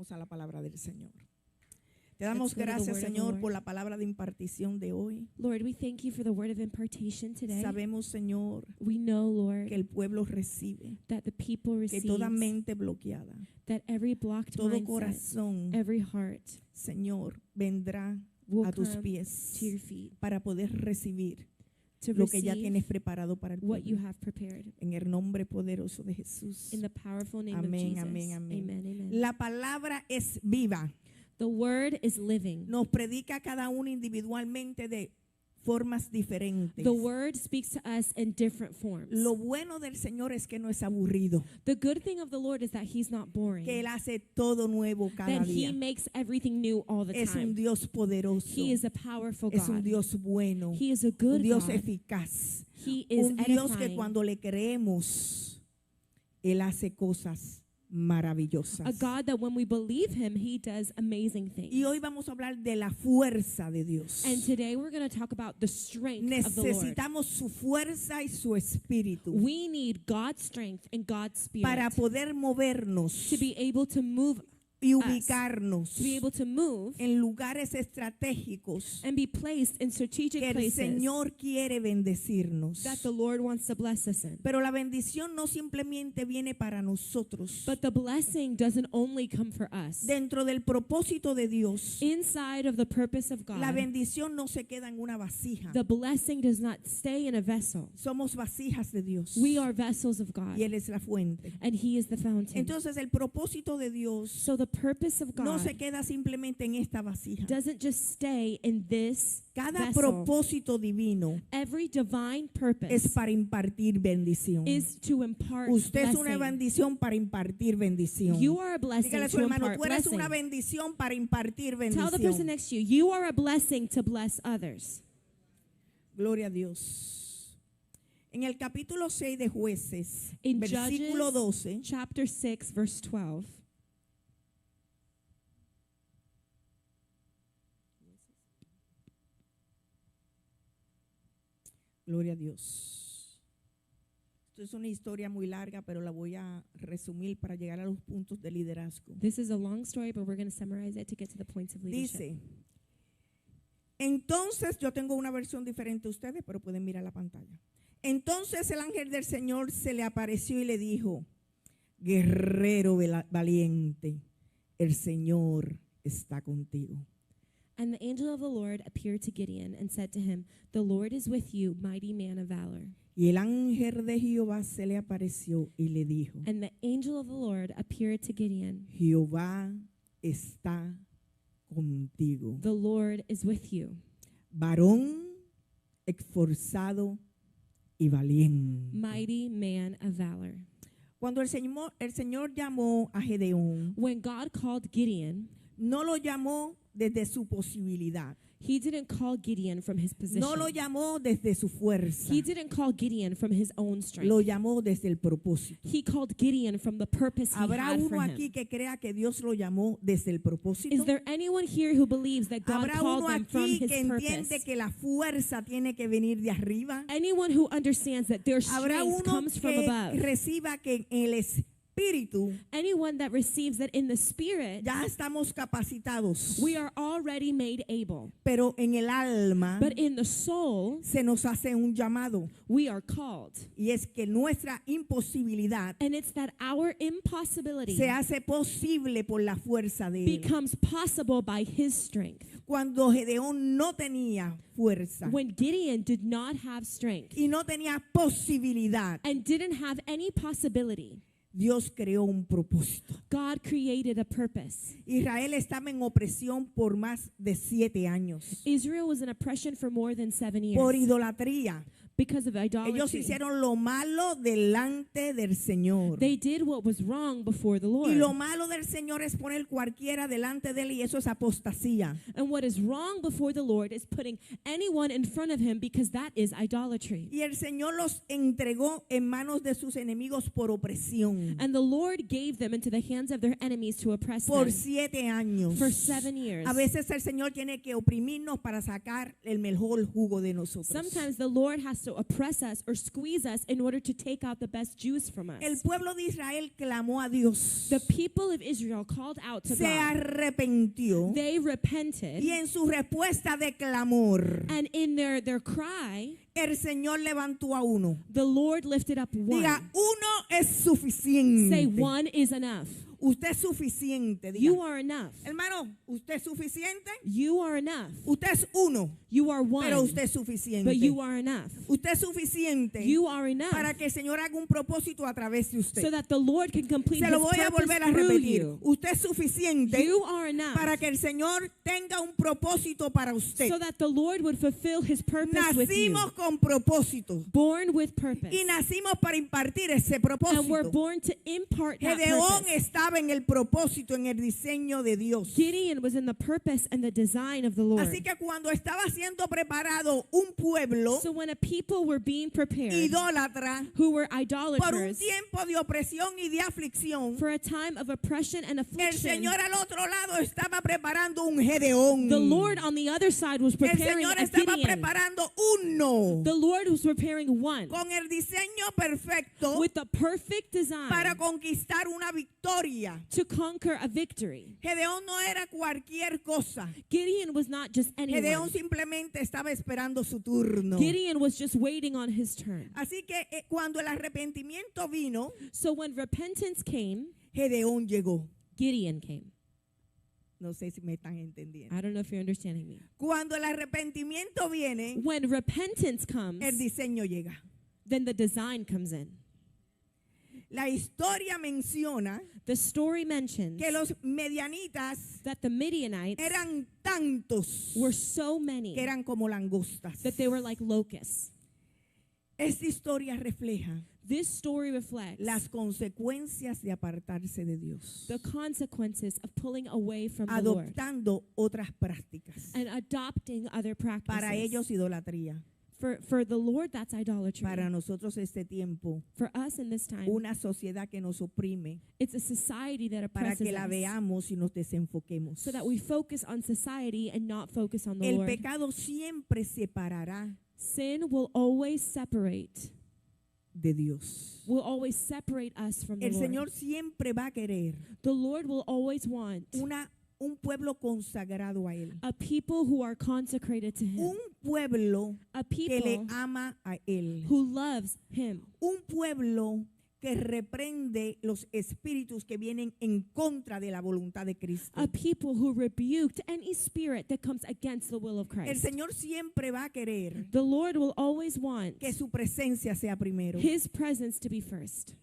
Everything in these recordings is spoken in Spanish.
Vamos a la palabra del Señor. Te damos gracias, Señor, por la palabra de impartición de hoy. Lord, we thank you for the word of impartation today. Sabemos, Señor, We know, Lord, que el pueblo recibe, that the people que receive, toda mente bloqueada, that every blocked todo mindset, corazón, every heart Señor, vendrá will a tus come pies to your feet para poder recibir to lo que ya receive tienes preparado para el what you pueblo. have prepared. En el nombre poderoso de Jesús. In the powerful name Amén, of Jesus. amén, amén. Amen, amen. La palabra es viva. The word is living. Nos predica a cada uno individualmente de formas diferentes. The word speaks to us in different forms. Lo bueno del Señor es que no es aburrido, The good thing of the Lord is that he's not boring. que Él hace todo nuevo cada That he día. makes everything new all the Es un time. Dios poderoso, He is a powerful es un God. Dios bueno, He is a un good Dios God. eficaz, He is un Dios que edifying. cuando le creemos, Él hace cosas A maravillosas. God that when we believe him, he does amazing things. Y hoy vamos a hablar de la fuerza de Dios. And today we're going to talk about the strength of the Lord. Necesitamos su fuerza y su espíritu We need God's strength and God's spirit para poder movernos to be able to move, y ubicarnos to be able to move en lugares estratégicos and be placed in strategic que el places Señor quiere bendecirnos. that the Lord wants to bless us in. Pero la bendición no simplemente viene para nosotros. But the blessing doesn't only come for us. Dentro del propósito de Dios, Inside of the purpose of la God, bendición no se queda en una vasija. the blessing does not stay in a vessel. Somos vasijas de Dios We are vessels of God, y Él es la fuente. and he is the fountain. Entonces el propósito de Dios So the purpose of no God se queda simplemente en esta vasija. doesn't just stay in this Cada vessel. propósito divino Every divine es purpose para impartir bendición. is to impart Usted es una blessing. bendición para impartir bendición. You are a blessing Dígale a su to hermano, impart tú eres blessing. una bendición para impartir Tell the person bendición. next to you, you are a blessing to bless others. Gloria a Dios. En el capítulo 6 de Jueces, In versículo Judges 12, chapter 6, verse 12. gloria a Dios. Esto es una historia muy larga, pero la voy a resumir para llegar a los puntos de liderazgo. This is a long story, but we're going to summarize it to get to the points of leadership. Dice, entonces, yo tengo una versión diferente a ustedes, pero pueden mirar la pantalla. Entonces el ángel del Señor se le apareció y le dijo, guerrero valiente, el Señor está contigo. And the angel of the Lord appeared to Gideon and said to him, the Lord is with you, mighty man of valor. Y el ángel de Jehová se le apareció y le dijo, And the angel of the Lord appeared to Gideon, Jehová está contigo. the Lord is with you, Varón esforzado y valiente. mighty man of valor. Cuando el Señor llamó a Gedeón, When God called Gideon, no lo llamó desde su posibilidad. he didn't call Gideon from his position. No lo llamó desde su fuerza. He didn't call Gideon from his own strength. Lo llamó desde el propósito. He called Gideon from the purpose he ¿Habrá had uno for aquí him. que crea que Dios lo llamó desde el propósito? Is there anyone here who believes that God ¿Habrá called uno them from aquí his que entiende purpose? que la fuerza tiene que venir de arriba? Anyone who understands that their ¿Habrá strength uno comes from que above? reciba que en el espíritu Anyone that receives that in the spirit, ya estamos capacitados? we are already made able. Pero en el alma But in the soul, se nos hace un llamado. we are called. Y es que nuestra imposibilidad And it's that our impossibility se hace posible por la fuerza de Él. becomes possible by his strength. Cuando Gedeón no tenía fuerza When Gideon did not have strength y no tenía posibilidad, and didn't have any possibility, Dios creó un propósito. God created a purpose. Israel estaba en opresión por más de 7 años Israel was in oppression for more than 7 por years idolatría. because of Ellos idolatry. hicieron lo malo delante del Señor. They did what was wrong before the Y lo Lord. malo del Señor es poner cualquiera delante de Él y eso es apostasía. And what is wrong before the Lord is putting anyone in front of him because that is idolatry. Y el Señor los entregó en manos de sus enemigos por opresión. And the Lord gave them into the hands of their enemies to oppress Por them 7 años. for 7 years. A veces el Señor tiene que oprimirnos para sacar el mejor jugo de nosotros. Sometimes the Lord has to oppress us or squeeze us in order to take out the best juice from us. El pueblo de Israel clamó a Dios, The people of Israel called out to se God. arrepintió They repented, y en su respuesta de clamor, and in their cry, el Señor levantó a uno. the Lord lifted up Diga, one. uno es suficiente. Say, one is enough. Usted es suficiente. Diga. You are enough. Hermano, usted es suficiente. You are enough. Usted es uno, You are one. pero usted es suficiente. But you are enough. Usted es suficiente You are enough. para que el Señor haga un propósito a través de usted. So that the Lord can complete Se His lo voy a purpose volver a through repetir. you. Usted es suficiente You are enough. para que el Señor tenga un propósito para usted. So that the Lord would fulfill His purpose with you. Nacimos con propósito Born with purpose. y nacimos para impartir ese And we're propósito. born to impart that Gedeón purpose. estaba en el propósito, en el diseño de Dios. Gideon was in the purpose and the design of the Lord. Así que cuando estaba siendo preparado un pueblo So when a people were being prepared, idólatra who were por un idolaters, tiempo de opresión y de aflicción, for a time of oppression and el affliction, Señor al otro lado estaba preparando un Gedeón. the Lord on the other side was El preparing Señor a estaba Gideon. preparando uno The Lord was preparing one con el diseño perfecto with the perfect design para conquistar una victoria. to conquer a victory. Gedeón no era cualquier cosa. Gideon was not just Gedeón anyone. simplemente estaba esperando su turno. Gideon was just waiting on his turn. Así que cuando el arrepentimiento vino, So when repentance came, Gedeón llegó. Gideon came. No sé si me están entendiendo. I don't know if you're understanding me. Cuando el arrepentimiento viene, When repentance comes, el diseño llega. then the design comes in. La historia menciona The story mentions que los medianitas that the Midianites eran tantos were so many que eran como langostas. that they were like locusts. Esta historia refleja This story reflects las consecuencias de apartarse de Dios, the consequences of pulling away from the Lord adoptando otras prácticas. and adopting other Para practices. ellos idolatría, For the Lord, that's idolatry. para nosotros este tiempo For us in this time, una sociedad que nos oprime, it's a society that para oppresses que la us, veamos y nos desenfoquemos. so that we focus on society and not focus on the El Lord. pecado siempre separará Sin will always separate. de Dios. Will always separate us from the El Lord. Señor siempre va a querer The Lord will always want un pueblo consagrado a Él. a people who are consecrated to Him. Un pueblo A que le people ama a Él. who loves Him. Un pueblo que reprende los espíritus que vienen en contra de la voluntad de Cristo. A people who rebuked any spirit that comes against the will of El Christ. Señor siempre va a querer The Lord will always want que su presencia sea primero. His presence to be first.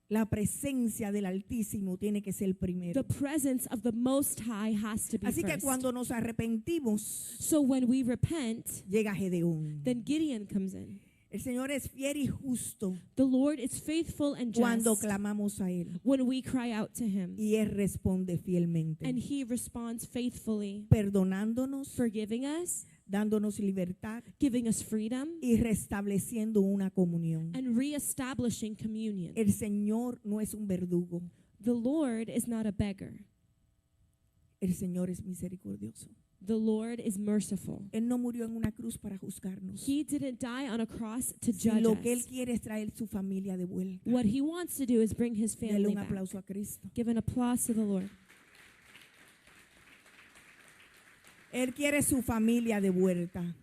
La presencia del Altísimo tiene que ser primero. The presence of the Most High has to be Así que first. cuando nos arrepentimos, So when we repent, llega Gedeón. then Gideon comes in. El Señor es fiel y justo The Lord is faithful and cuando just clamamos a Él. when we cry out to Him. Y Él responde fielmente, And He responds faithfully, perdonándonos, forgiving us, dándonos libertad giving us freedom, y restableciendo una comunión. and reestablishing communion. El Señor no es un verdugo, The Lord is not a beggar. el Señor es misericordioso. The Lord is merciful. Él no murió en una cruz para juzgarnos. He didn't die on a cross to Si judge lo que Él us. quiere es traer su familia de vuelta. What He wants to do is bring His Dele family un back. aplauso a Cristo. Give an applause to the Lord. Él quiere su familia de vuelta.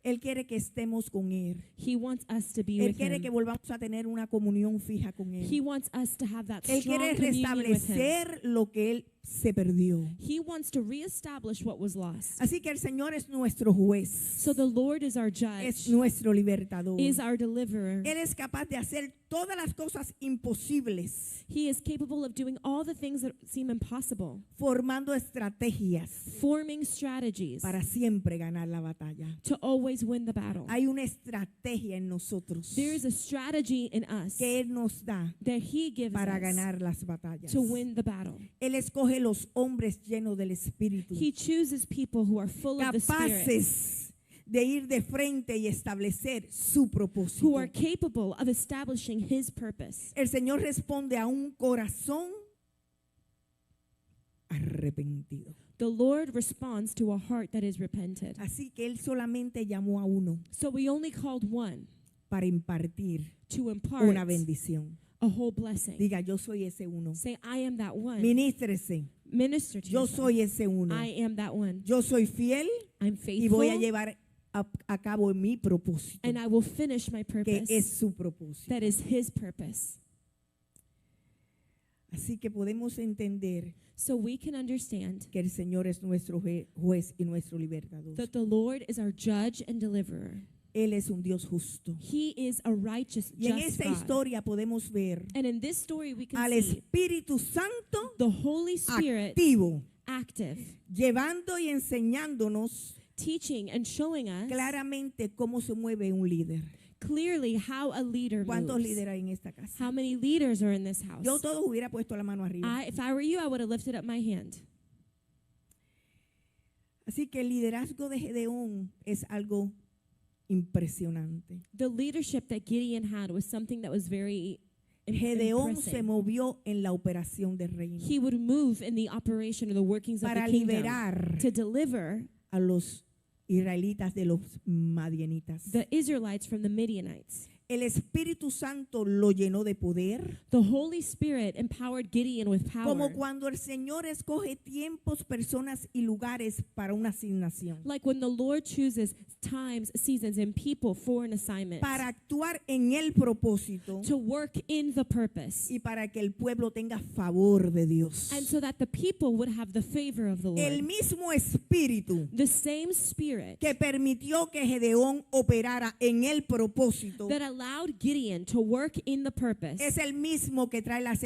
Él quiere que estemos con Él. He wants us to be Él with quiere que Him. volvamos a tener una comunión fija con He Él. wants us to have that Él strong quiere communion with Him. restablecer lo que Él se perdió. He wants to reestablish what was lost. Así que el Señor es nuestro juez. So the Lord is our Es judge, nuestro libertador. is our deliverer. Él es capaz de hacer todas las cosas imposibles, He is capable of doing all the things that seem impossible, formando estrategias forming strategies para siempre ganar la batalla. to always win the battle. Hay una estrategia en nosotros There is a strategy in us que Él nos da that He gives para us ganar las batallas. to win the battle. Él escoge los hombres llenos del Espíritu, He chooses people who are full of the Spirit, capaces de ir de frente y establecer su propósito. who are capable of establishing His purpose. El Señor responde a un corazón arrepentido. The Lord responds to a heart that is repented. Así que él solamente llamó a uno So we only called one para impartir to impart una bendición. a whole blessing. Diga, yo soy ese uno. Say, I am that one. Ministrese. Minister to Yo yourself. soy ese uno. I am that one. Yo soy fiel I'm y voy a faithful, llevar a cabo mi propósito, and I will finish my que purpose. es su propósito. That is His purpose. Así que podemos entender So we can understand que el Señor es nuestro juez y nuestro libertador. that the Lord is our judge and deliverer. Él es un Dios justo. He is a righteous, Y en just esta God. historia podemos ver And in this story, we can al see Espíritu Santo the Holy Spirit activo, active, llevando y enseñándonos teaching and showing us claramente cómo se mueve un líder. clearly how a leader ¿Cuántos moves. líderes hay en esta casa? How many leaders are in this house? Yo todos hubiera puesto la mano arriba. If I were you, I would have lifted up my hand. Así que el liderazgo de Gedeón es algo impresionante. The leadership that Gideon had was something that was very Gedeón se impressive. movió en la operación del reino He would move in the operation or the workings of para the kingdom liberar to deliver a los israelitas de los madianitas. the Israelites from the Midianites. El Espíritu Santo lo llenó de poder, The Holy Spirit empowered Gideon with power. como cuando el Señor escoge tiempos, personas y lugares para una asignación, Like when the Lord chooses times, seasons, and people for an assignment para actuar en el propósito to work in the purpose, y para que el pueblo tenga favor de Dios. and so that the people would have the favor of the El Lord. mismo Espíritu The same Spirit que permitió que Gedeón operara en el propósito that allowed Gideon to work in the purpose es el mismo que trae las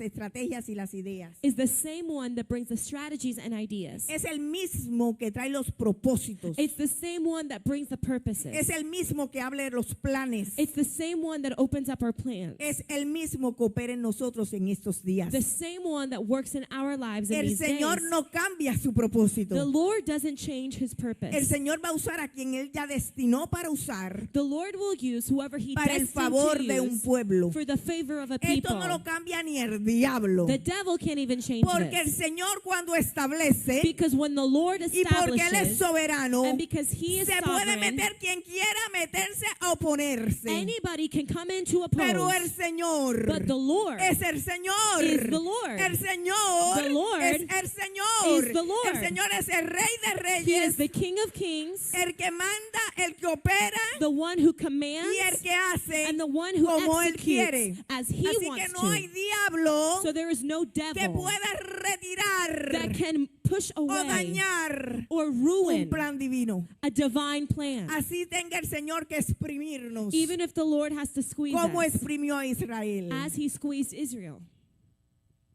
estrategias y las ideas. is the same one that brings the strategies and ideas. Es el mismo que trae los propósitos. It's the same one that brings the purposes. Es el mismo que habla de los planes. It's the same one that opens up our plans. Es el mismo que opera en nosotros en estos días. The same one that works in our lives in El these Señor days. no cambia su The propósito. Lord doesn't change His purpose. El Señor va a usar a quien Él ya destinó para usar The Lord will use whoever He para el destined favor to de un use pueblo. for the favor of a Esto people. no lo cambia ni el diablo. The devil can't even change Porque el this. Señor cuando establece Because when the Lord y porque Él es establishes, soberano, and because He is se puede sovereign, meter quien quiera meterse a oponerse. anybody can come in to Pero oppose. el Señor But the Lord es el Señor. is the Lord. El Señor The Lord es el Señor. is the Lord. El Señor es el Rey de He is Reyes, the King of Kings, el que manda, el que opera the one who commands, y el que hace and the one who como Él executes quiere. as He Así que wants no hay to. diablo So there is no que devil pueda retirar that can push o away dañar or un ruin plan divino. a divine plan. Así tenga el Señor que exprimirnos Even if the Lord has to squeeze como us, exprimió a Israel. as He squeezed Israel.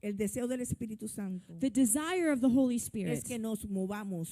El deseo del Espíritu Santo The desire of the Holy es Spirit que nos movamos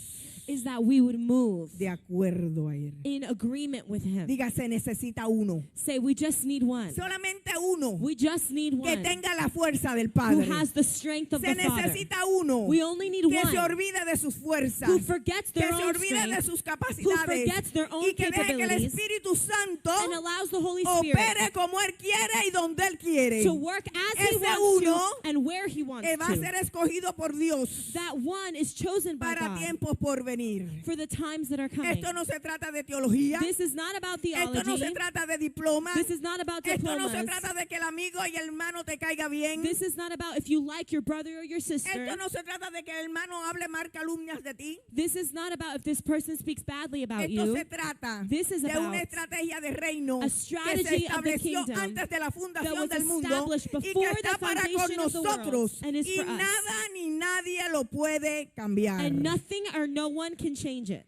is that we would move de acuerdo a Él. in agreement with Him. Diga, se necesita uno. Say, we just need one. Solamente uno We just need que one tenga la fuerza del who Padre. has the strength of Se the Father. necesita uno We only need que se one olvide de sus fuerzas, who forgets que their se own olvide de strength sus who capacidades forgets their own y que deje que el capabilities Espíritu Santo and allows the Holy Spirit opere como Él quiere y donde Él quiere. to work as He Ese wants uno to and where He wants Que va a to. ser escogido por Dios That one is chosen by para God tiempos por venir. for the times that are coming. Esto no se trata de teología. This is not about Esto no se theology. trata de diploma. This is not about Esto no se diplomas. trata de que el amigo y el hermano te caiga bien. This is not about if you like your brother or your sister. Esto no se trata de que el hermano hable mal calumnias de ti. This is not about if this person speaks badly about Esto you. se trata This is de about una estrategia de reino a que se strategy of the estableció kingdom antes de la that fundación was del mundo established y que before está the para con foundation of the world nosotros and is y for us. nada ni nadie lo puede cambiar. And nothing or no one can change it.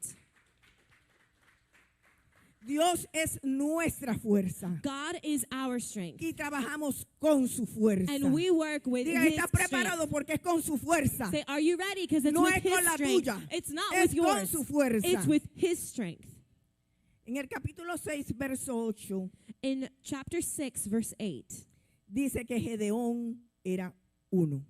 Dios es nuestra fuerza God is our strength. y trabajamos con su fuerza. And we work with Diga, His ¿estás strength. preparado? Porque es con su fuerza. Say, are you ready? Because it's No with es His con la strength. tuya. It's not Es with con yours. su fuerza. It's with His strength. En el capítulo 6, verso 8, In chapter 6, verse 8, dice que Gedeón era uno.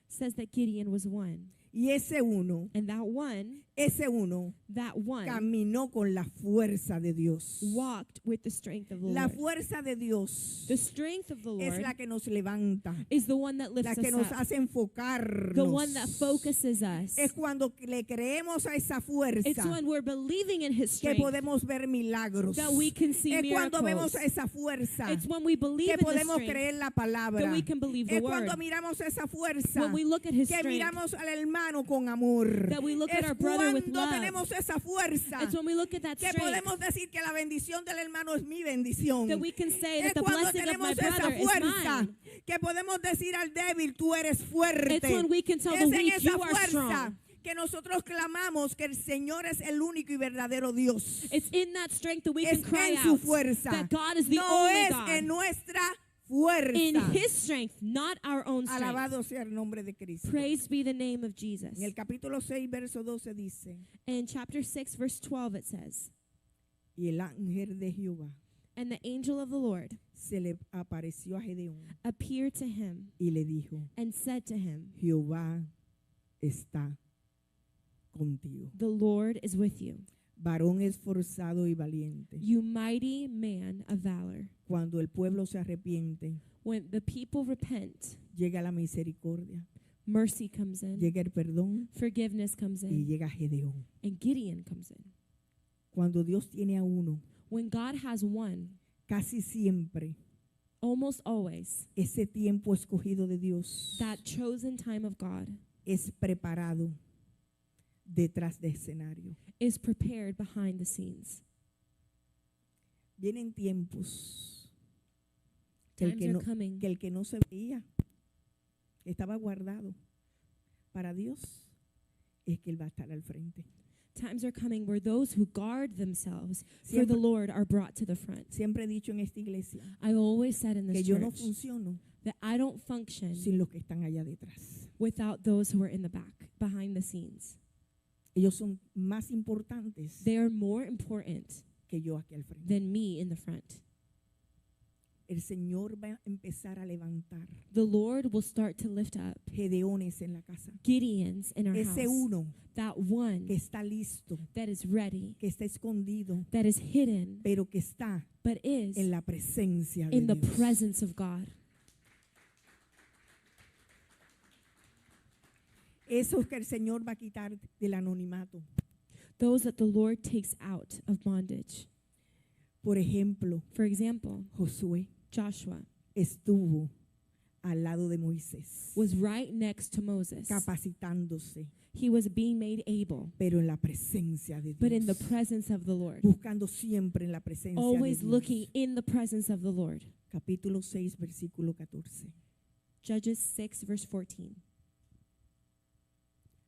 says that Gideon was one. Y ese uno And that one ese uno that one caminó con la fuerza de Dios. walked with the strength of the La Lord. fuerza de Dios The strength of the es Lord la que nos levanta, is the one that la lifts que us nos up, hace enfocarnos. the one that focuses us. Es cuando le creemos a esa It's fuerza when we're believing in His que strength podemos ver milagros. that we can see Es cuando miracles. vemos a esa fuerza It's when we believe que in the podemos strength creer la that palabra. we can believe the Es word. cuando miramos esa fuerza When we look at His que strength, miramos al hermano con amor. that we look at Es our brother with cuando love. tenemos esa fuerza It's when we look at that que strength podemos decir que la bendición del hermano es mi bendición. that we can say Es that the cuando blessing of my tenemos esa brother is fuerza mine. que podemos decir al débil, tú eres fuerte. It's when we can tell Es the en weak, esa you are fuerza strong. que nosotros clamamos que el Señor es el único y verdadero Dios. It's in that strength that we Es can cry en su out fuerza. that God is the No only es God. en nuestra In fuerza. His strength, not our own strength. Alabado sea el nombre de Cristo. Praise be the name of Jesus. En el capítulo 6, verso 12 dice, In chapter 6, verse 12, it says, y el ángel de Jehová And the angel of the Lord se le apareció a Gedeón appeared to him y le dijo, and said to him, Jehová está contigo. The Lord is with you, Varón esforzado y valiente. you mighty man of valor. Cuando el pueblo se arrepiente, When the people repent, llega la misericordia, mercy comes in, llega el perdón forgiveness comes y in, llega Gedeón. and Gideon comes in. Cuando Dios tiene a uno, When God has one, casi siempre almost always, ese tiempo escogido de Dios that chosen time of God es preparado detrás de escenario. is prepared behind the scenes. Vienen tiempos que Times are coming el que no se veía, que estaba guardado para Dios, es que Él va a estar al frente. Times are coming where those who guard themselves for Siempre- the Lord are brought to the front. Siempre he dicho en esta iglesia I've always said in que this yo no church funciono that I don't function sin los que están allá detrás. without those who are in the back, behind the scenes. Ellos son más importantes They are more important que yo aquí al frente. than me in the front. El Señor va a empezar a levantar The Lord will start to lift up Gedeones en la casa. Gideons in our Ese house. uno That one que está listo, that is ready, que está escondido, that is hidden, pero que está but is en la presencia de in the Dios. presence of God. Esos que el Señor va a quitar del anonimato. Those that the Lord takes out of bondage. Por ejemplo, For example, Josué Joshua estuvo al lado de Moisés, was right next to Moses. capacitándose, He was being made able, pero en la presencia de but in the Dios. presence of the Lord. Buscando siempre en la presencia Always de Dios. looking in the presence of the Lord. Capítulo 6, versículo 14. Judges 6, verse 14.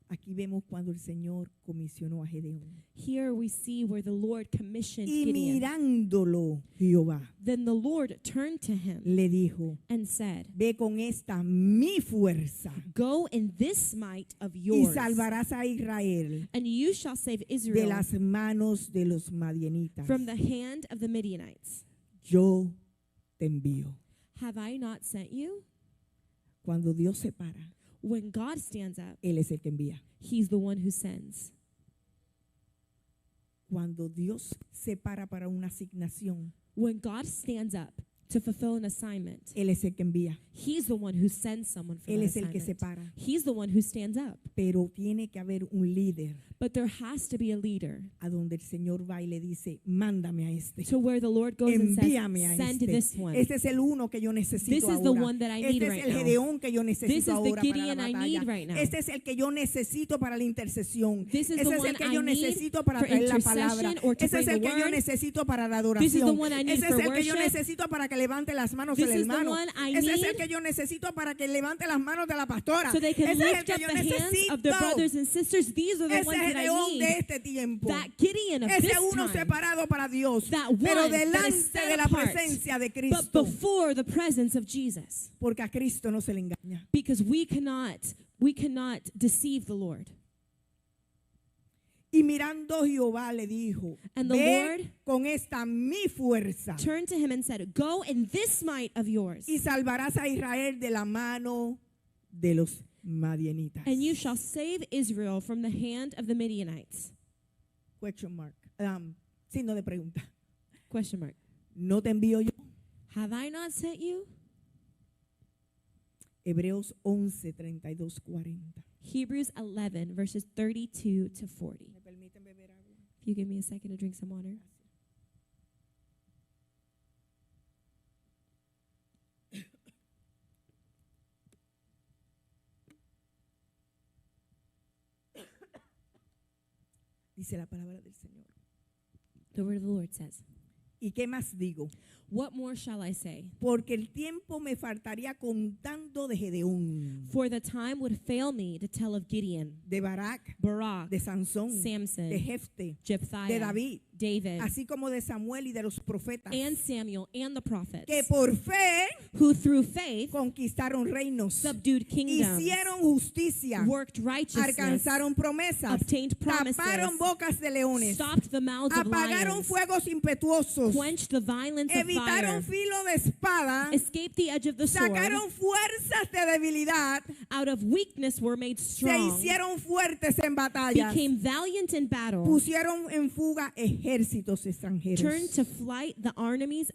Aquí vemos cuando el Señor comisionó a Gedeón. Here we see where the Lord commissioned Y Gideon. mirándolo Jehová, Then the Lord turned to him le dijo, and said, ve con esta mi fuerza Go in this might of y yours, salvarás a Israel and you shall save de Israel las manos de los madianitas. from the hand of the Midianites. Yo te envío. Have I not sent you? Cuando Dios se para, When God stands up, Él es el que envía. He's the one who sends. Cuando Dios se para para una asignación, When God stands up to fulfill an assignment, Él es el que envía. He's the one who sends someone for Él that es el que se assignment. para. He's the one who stands up. Pero tiene que haber un líder But there has to be a leader a donde el Señor va y le dice, mándame a este. to where the Lord goes and Envíame says, a Send este. this one. Este es el uno que yo necesito This is the ahora. one that I Este need es right el now. Gedeón que yo This is necesito the ahora para la Gideon I batalla. need right now. Este es el que yo necesito para la intercesión. This is Ese the es el one que I yo need necesito para for traer la palabra. intercession or to Ese es bring el the que yo word. necesito para la This is the adoración. one I need Ese es for el que yo worship. necesito para que levante las manos This del is the hermano. one I Ese es el need que yo necesito para que levante las manos de la pastora. so they can Ese es el lift que up yo the hands necesito. of their brothers and sisters. These are the Ese ones that I Gedeón de need. este tiempo. That Gideon of Ese this uno time. separado para Dios, That pero one that is delante set de la apart, presencia de But Cristo, before the presence of Jesus. porque a Cristo no se le engaña. Because we cannot deceive the Lord. Y mirando Jehová le dijo, And the ve Lord con esta mi fuerza Turned to him and said, Go in this might of yours, y salvarás a Israel de la mano de los madianitas. and you shall save Israel from the hand of the Midianites. Question mark. Signo de pregunta. Question mark. ¿No te envío yo? Have I not sent you? Hebreos 11, 32, 40. Hebrews 11, verses 32 to 40. ¿Me permiten beber agua? If you give me a second to drink some water. Dice la palabra del Señor. The word of the Lord says, ¿Y qué más digo? what more shall I say? Porque el tiempo me faltaría contando de Gedeón, For the time would fail me to tell of Gideon, de Barak, Barak, de Sansón, Samson, de Jefte, de Jephthah, David, David, así como de Samuel y de los profetas, and Samuel, and the prophets, que por fe who through faith conquistaron reinos, subdued kingdoms, hicieron justicia, worked righteousness, alcanzaron promesas, obtained promises, taparon bocas de leones, stopped the mouths of apagaron lions, fuegos impetuosos, quenched the violence of evitaron fire, filo de espada, escaped the edge of the sword, sacaron fuerzas de debilidad, out of weakness were made se strong, hicieron fuertes en batallas, became valiant in battle, pusieron en fuga ejércitos extranjeros. turned to flight the armies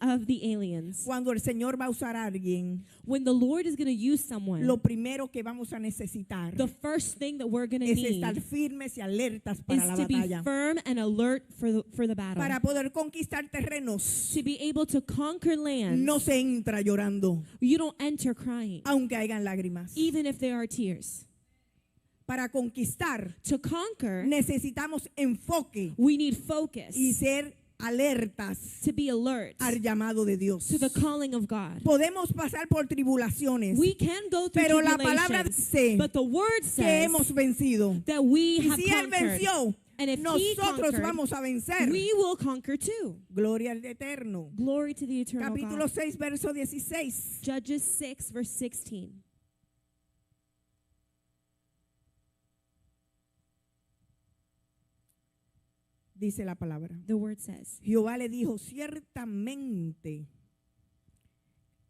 of the aliens. Cuando el Señor va a usar a alguien, When the Lord is going to use someone, lo primero que vamos a necesitar the first thing that we're going to es need estar firmes y alertas is para la to be batalla, firm and alert for the battle. para poder conquistar terrenos. To be able to conquer land, No se entra llorando, you don't enter crying, aunque hayan lágrimas. even if there are tears. Para conquistar To conquer, necesitamos enfoque we need focus, y ser alertas to be alert al llamado de Dios. to the calling of God. Podemos pasar por tribulaciones, We can go through pero la palabra tribulations, dice but the word que says hemos vencido. that we Y have si Él conquered. venció, And if he nosotros conquered, vamos a vencer. we will conquer too. Gloria al Eterno. Glory to the eternal Capítulo God. 6, verso 16. Judges 6, verse 16. Dice la palabra. The word says, Jehová le dijo, ciertamente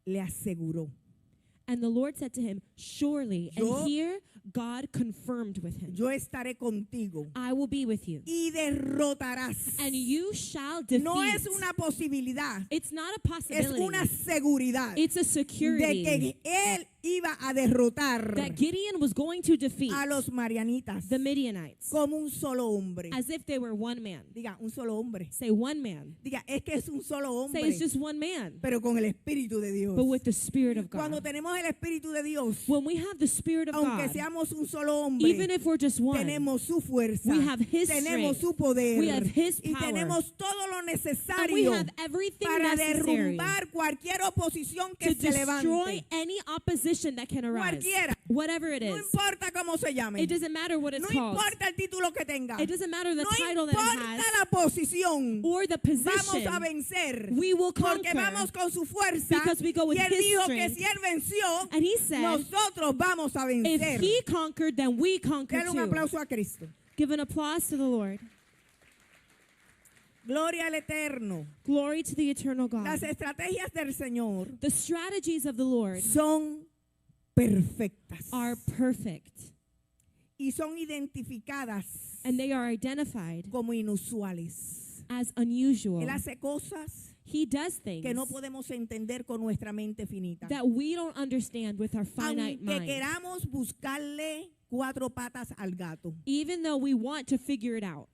le aseguró. and the Lord said to him, surely, Yo- and here God confirmed with him, Yo estaré contigo I will be with you, y derrotarás. and you shall defeat. No es una posibilidad, It's not a es possibility. una seguridad It's a de security que él iba a derrotar that Gideon was going to defeat a los marianitas the Midianites como un solo hombre. as if they were one man. Diga, un solo hombre. Say one man. Diga, es que es un solo Say hombre, it's just one man, pero con el Espíritu de Dios. but with the Spirit of Cuando God. tenemos el Espíritu de Dios, When we have the Spirit of aunque God, seamos un solo hombre, even if we're just one, tenemos su fuerza, we have His tenemos strength, su poder we have His y power, tenemos todo lo and we necesario have everything para necessary derrumbar cualquier oposición que to se destroy levante. any opposition that can arise. Cualquiera. Whatever it No is. importa cómo se llame. It doesn't matter what it's No called. importa el título que tenga. It doesn't matter the No title that it importa has la posición. or the Vamos position. a vencer. We will Porque conquer. vamos con su fuerza. Because we go with Y él his dijo que strength. si él venció, And he said, nosotros vamos a vencer. if he conquered, then we conquer Dale un too. aplauso a Cristo. Give an applause to the Lord. Gloria al Eterno. Glory to the eternal Las God. estrategias del Señor The strategies of the Lord son perfectas are perfect, y son identificadas and they are identified como inusuales. as unusual. Él hace cosas He does things que no podemos entender con nuestra mente finita. that we don't understand with our finite Aunque mind. queramos buscarle cuatro patas al gato. Even though we want to figure it out.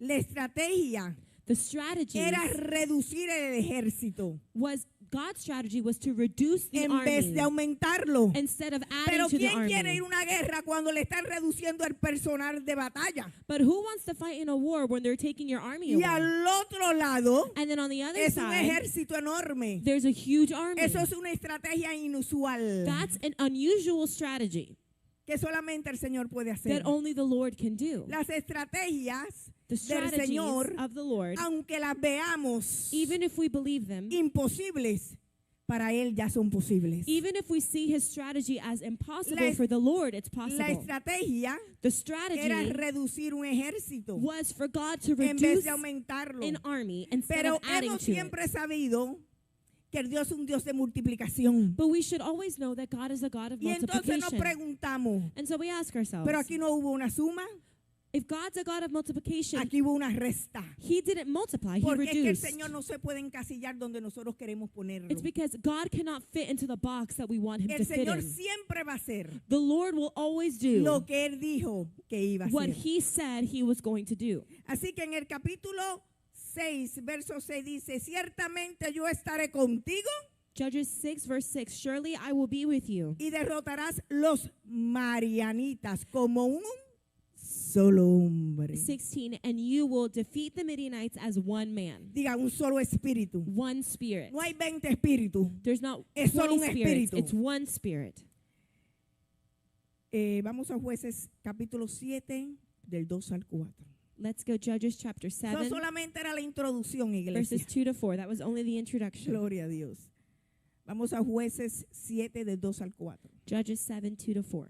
La estrategia The strategy era reducir el ejército was, God's strategy was to reduce the en vez army de aumentarlo. instead of adding Pero to the ¿quién quiere army. ir a una guerra cuando le están reduciendo el personal de batalla? But who wants to fight in a war when they're taking your army Y away? al otro lado And then on the other es un side, ejército enorme. there's a huge army. Eso es una estrategia inusual That's an unusual strategy que solamente el Señor puede hacer. that only the Lord can do. Las estrategias The del strategies Señor, of the Lord, aunque las veamos even if we believe them, imposibles, para Él ya son posibles. even if we see his strategy as impossible, La- for the Lord it's La possible. estrategia The era strategy reducir un ejército was for God to en vez reduce de aumentarlo. an army instead Pero of adding hemos to it. siempre sabido que Dios es un Dios de multiplicación. But we should always know that God is a God of Y entonces nos multiplication. preguntamos, And so we ask ourselves, pero aquí no hubo una suma, if God's a God of multiplication, aquí hubo una resta. He didn't multiply, He Porque es que el reduced. Señor no se puede encasillar donde nosotros queremos ponerlo. It's because God cannot fit into the box that we want Him El to fit Señor in. siempre va a hacer The Lord will always do lo que Él dijo que iba a what hacer. He said He was going to do. Así que en el capítulo 6, verso 6 dice, ciertamente yo estaré contigo Judges 6 verse 6, surely I will be with you. y derrotarás los marianitas como un solo hombre. 16, and you will defeat the Midianites as one man, Diga, un solo espíritu. one spirit. No hay 20 espíritus. There's not Es solo 20 un spirits, espíritu. it's one spirit. Vamos a Jueces capítulo 7 del 2 al 4. Let's go Judges chapter Eso 7, solamente era la introducción, iglesia. verses 2 to 4. That was only the introduction. Gloria a Dios. Vamos a Jueces 7 del 2 al 4. Judges 7, 2 to 4.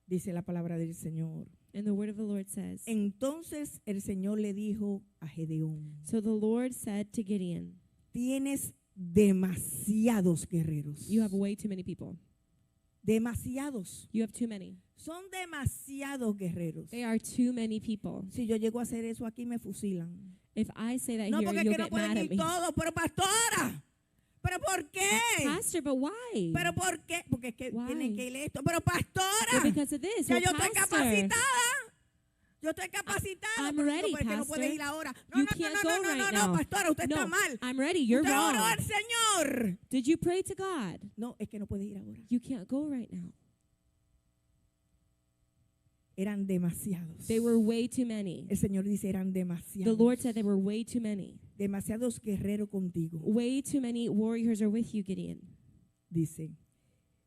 Dice la palabra del Señor. And the word of the Lord says, Entonces el Señor le dijo a Gedeón, so the Lord said to Gideon, tienes demasiados guerreros. you have way too many people. Demasiados. You have too many. Son demasiados guerreros. They are too many people. Si yo llego a hacer eso aquí me fusilan. If I say that No, here, porque es you'll que no get mad pueden at ir me. todos, pero pastora. ¿Pero por qué? Pastor, but why? ¿Pero por qué? Porque es que Why? tienen que ir esto. Pero pastora, Well, because of this. ya Well, yo estoy pastor, capacitada. Yo estoy capacitada. I'm pero ready, digo, ¿por qué no puedes pastor? ir ahora? No, You no, can't no, go no, no, right no, now. pastora, usted está No, mal. I'm ready. You're Usted oró wrong. al Señor. Did you pray to God? No, es que no puede ir ahora. You can't go right now. Eran demasiados. They were way too many. El Señor dice, eran The demasiados. Lord said they were way too many. Demasiados guerreros contigo. Way too many warriors are with you, Gideon. Dice,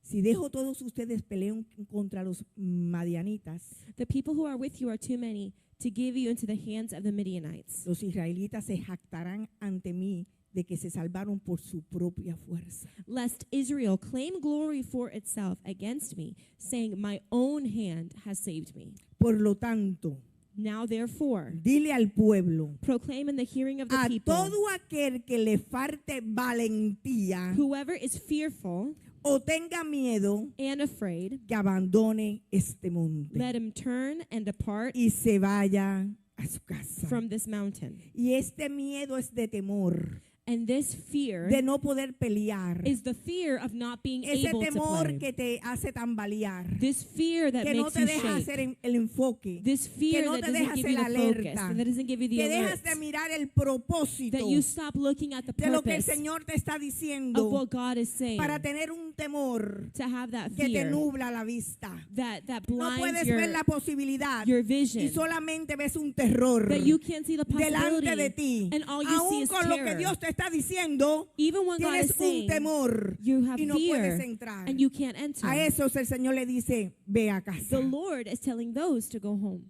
si dejo todos ustedes peleen contra los madianitas, The people who are with you are too many to give you into the hands of the Midianites. los israelitas se jactarán ante mí de que se salvaron por su propia fuerza. Lest Israel claim glory for itself against me, saying, my own hand has saved me. Por lo tanto, Now therefore, dile al pueblo, proclaim in the hearing of the a people, todo aquel que le falte valentía whoever is fearful o tenga miedo, and afraid, que abandone este monte let him turn and depart y se vaya a su casa. from this mountain. Y este miedo es de temor, And this fear de no poder pelear. is the fear of not being Ese able to temor play. que te hace tambalear, This fear that que no makes te you deja shake. hacer el enfoque, This fear no that te doesn't deja give you the ser focus, alerta, that doesn't give you the que alert, dejas de mirar el propósito that you stop looking at the de lo que el purpose Señor te está of diciendo what God is saying, para tener un temor to have that que te fear nubla la vista. that No blinds puedes ver la posibilidad your y vision, solamente ves un terror that you can't see the delante de possibility, ti. and all you see Aún is con lo que terror. Dios te está diciendo, Even when God tienes is un saying, temor you have y no puedes fear, entrar. and you can't enter. A esos el Señor le dice, ve a casa. The Lord is telling those to go home.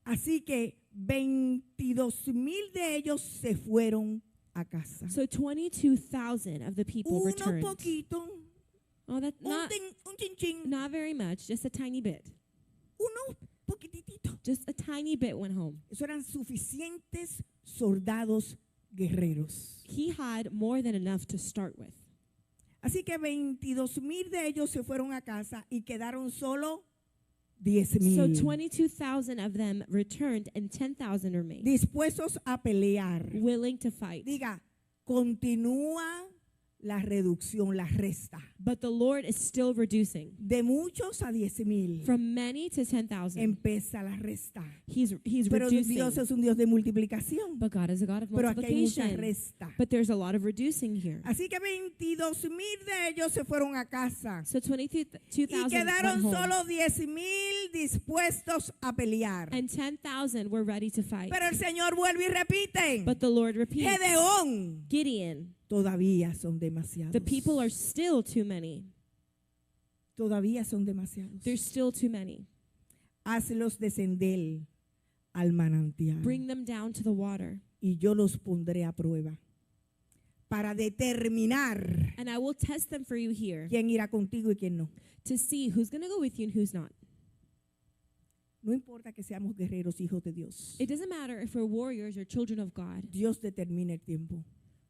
Así que 22,000 de ellos se fueron a casa. So 22,000 of the people Uno returned. poquito, Oh, that's un chin, not very much, just a tiny bit. uno poquitito. Just a tiny bit went home. Eso eran suficientes soldados guerreros. He had more than enough to start with. Así que 22,000 de ellos se fueron a casa y quedaron solo So 10,000 22,000 of them returned and 10,000 remained, dispuestos a pelear. willing to fight. Diga, continúa la reducción, la resta. But the Lord is still reducing. De muchos a 10,000 From many to 10,000. empieza la resta. He's Pero reducing. Dios es un Dios de multiplicación. But God is a God of Pero aquí hay mucha multiplication. resta. But there's a lot of reducing here. Así que 22,000 de ellos se fueron a casa. So Y 22,000 quedaron went home. solo 10,000 dispuestos a pelear. And 10,000 were ready to fight. Pero el Señor vuelve y repite. But the Lord repeats, Gedeón, Gideon, todavía son demasiados. the people are still too many. Todavía son demasiados. There's still too many. Hazlos descender al manantial. Bring them down to the water. Y yo los pondré a prueba para determinar And I will test them for you here quién irá contigo y quién no. to see who's going to go with you and who's not. No importa que seamos guerreros, hijos de Dios. It doesn't matter if we're warriors or children of God. Dios determina el tiempo.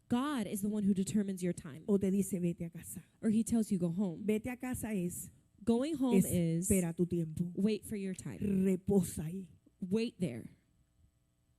God is the one who determines your time. O te dice, vete a casa. Or he tells you go home. Vete a casa es, Going home is espera tu tiempo. wait for your time. Reposa ahí. Wait there.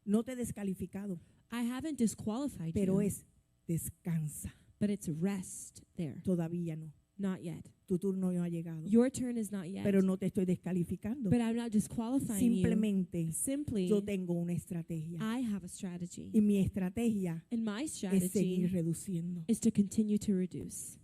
No te he descalificado, I haven't disqualified pero you, es descansa. but it's rest there. Todavía no. Not yet. Tu turno no ha llegado. Your turn is not yet. Pero no te estoy descalificando. But I'm not disqualifying you. Simplemente Simply, yo tengo una estrategia. I have a strategy. Y mi estrategia And my es seguir strategy reduciendo. is to continue to reduce.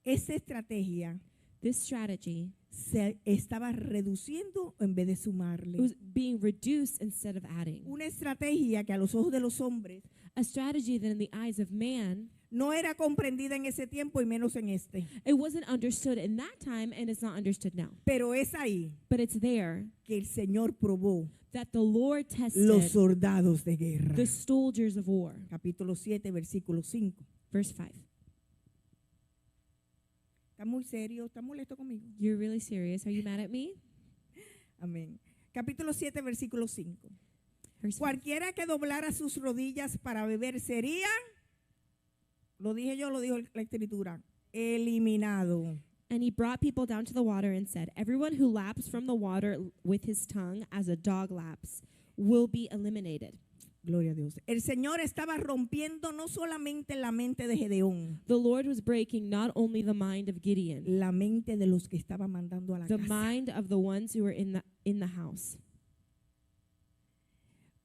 Esa estrategia This strategy se estaba reduciendo en vez de sumarle. was being reduced instead of adding. Una estrategia que a los ojos de los hombres A strategy that in the eyes of man, no era comprendida en ese tiempo y menos en este. it wasn't understood in that time and it's not understood now. Pero es ahí But it's there que el Señor probó that the Lord los tested soldados de guerra. the soldiers of war. Capítulo 7, versículo 5. Verse 5. ¿Está muy serio? ¿Está molesto conmigo? You're really serious? Are you mad at me? Amén. Capítulo 7, versículo 5. Verse 5. Cualquiera que doblara sus rodillas para beber sería, lo dije yo, lo dijo la escritura, eliminado. And he brought people down to the water and said, everyone who laps from the water with his tongue as a dog laps will be eliminated. Gloria a Dios. El Señor estaba rompiendo no solamente la mente de Gedeón, The Lord was breaking not only the mind of Gideon, la mente de los que estaba mandando a la the casa. mind of the ones who were in the house.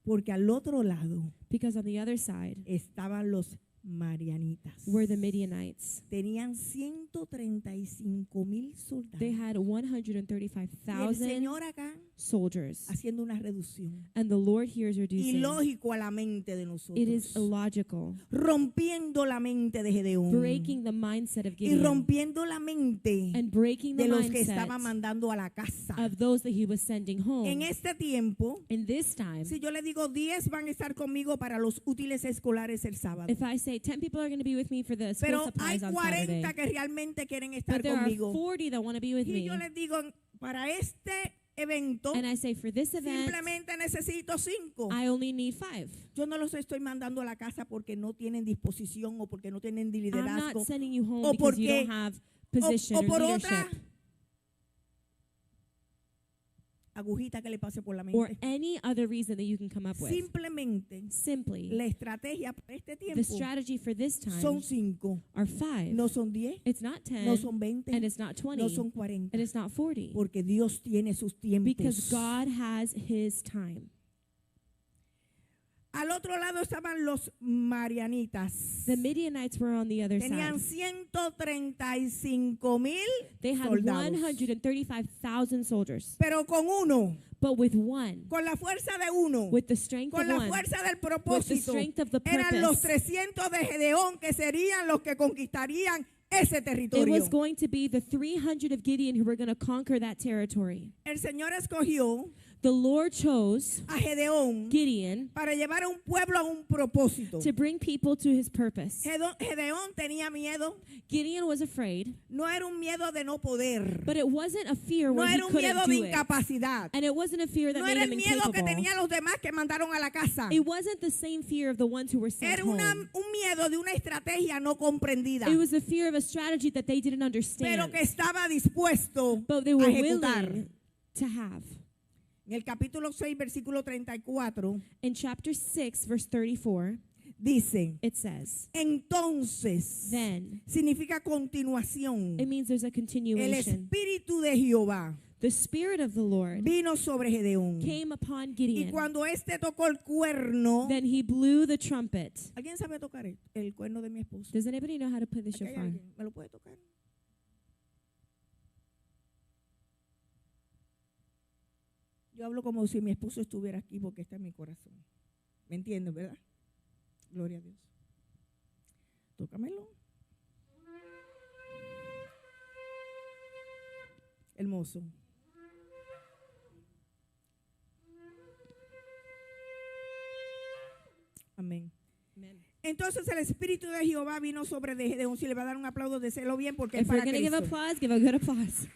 Porque al otro lado Because on the other side estaban los marianitas. were the Midianites. Tenían 135,000 soldados. They had Y el 135,000 Señor acá soldiers. haciendo una reducción. And the Lord here is reducing. Ilógico a la mente de nosotros. It is illogical. Rompiendo la mente de Gedeón. Breaking the mindset of Y Gideon. rompiendo la mente And breaking the de los que mindset estaba mandando a la casa. of those that he was sending En home. este tiempo, In this time, si yo le digo 10 van a estar conmigo para los útiles escolares el sábado. if I say 10 people are going to be with me for the school Pero hay supplies on 40 Saturday, que realmente quieren estar but there are conmigo. 40 that want to be with Y me, yo les digo, para este evento, and I say for this event, simplemente necesito 5. I only need 5. Yo no los estoy mandando a la casa porque no tienen disposición o porque no tienen I'm liderazgo. not sending you home O because you porque- don't have position o or por leadership otra agujita que le pase por la or mente. any other reason that you can come up with. Simplemente Simply, la estrategia para este the tiempo strategy for this time son 5. are 5. No son 10, It's not 10, no son 20, and it's not 20, no son 40. and it's not 40. Porque Dios tiene sus tiempos. Because God has his time. Al otro lado estaban los marianitas. The Midianites were on the other Tenían side. 135,000, They had soldados. 135,000 soldiers. pero con uno, But with one, con la fuerza de uno, with the strength con of la one, fuerza del with the propósito, strength of the eran los purpose, 300 de Gedeón que serían los que conquistarían ese it territorio. was going to be the 300 of Gideon who were going to conquer that territory. El Señor escogió The Lord chose a Gedeón Gideon para llevar a un pueblo a un propósito. to bring people to his purpose. Gedeón tenía miedo. Gideon was afraid, No era un miedo de no poder. but it wasn't a fear No where he era un miedo couldn't de do it. incapacidad. And it wasn't a fear that No made era him el miedo que incapable. tenían los demás que mandaron a la casa. It wasn't the same fear of the ones who were sent Era home. un miedo de una estrategia no comprendida, It was the fear of a strategy that they didn't pero understand, que estaba dispuesto but they a were ejecutar. willing to have. En el capítulo 6, versículo 34, In chapter 6, verse 34, dice, it says, entonces, then, significa continuación. it means there's a El continuation. Espíritu de Jehová The Spirit of the Lord vino sobre Gedeón. came upon Y Gideon. cuando este tocó el cuerno, Then he blew the trumpet. ¿alguien sabe tocar el cuerno de mi esposo? Does anybody know how to play the Aquí hay shofar? alguien. ¿Me lo puede tocar? Yo hablo como si mi esposo estuviera aquí porque está en mi corazón. ¿Me entiendes, verdad? Gloria a Dios. Tócamelo. Hermoso. Amén. Entonces el Espíritu de Jehová vino sobre de Gedeón. Si le va a dar un aplauso, déselo bien porque es If we're para going to give Cristo. applause, give a good applause.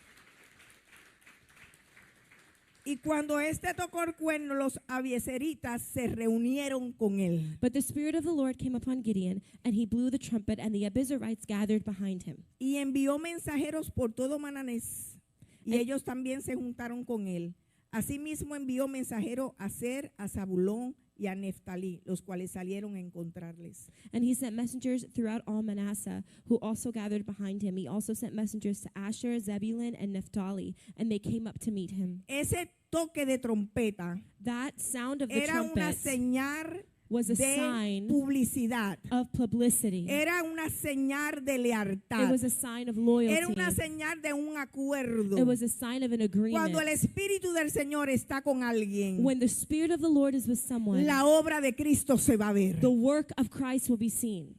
Y cuando este tocó el cuerno, los abiezeritas se reunieron con él. But the Spirit of the Lord came upon Gideon, and he blew the trumpet, and the Abiezrites gathered behind him. Y envió mensajeros por todo Mananés, y ellos también se juntaron con él. Asimismo envió mensajeros a Aser, a Zabulón y a Neftalí, los cuales salieron a encontrarles. And he sent messengers throughout all Manasseh, who also gathered behind him. He also sent messengers to Asher, Zebulun, and Naphtali, and they came up to meet him. Ese toque de trompeta That sound of the era una trumpet señal was a de sign publicidad. of publicity. Era una señal de It lealtad. was a sign of Era loyalty. una señal de un acuerdo. It was a sign of an Cuando el agreement. Espíritu del Señor está con alguien, When the Spirit of the Lord is with someone, la obra de Cristo se va a ver. the work of Christ will be seen.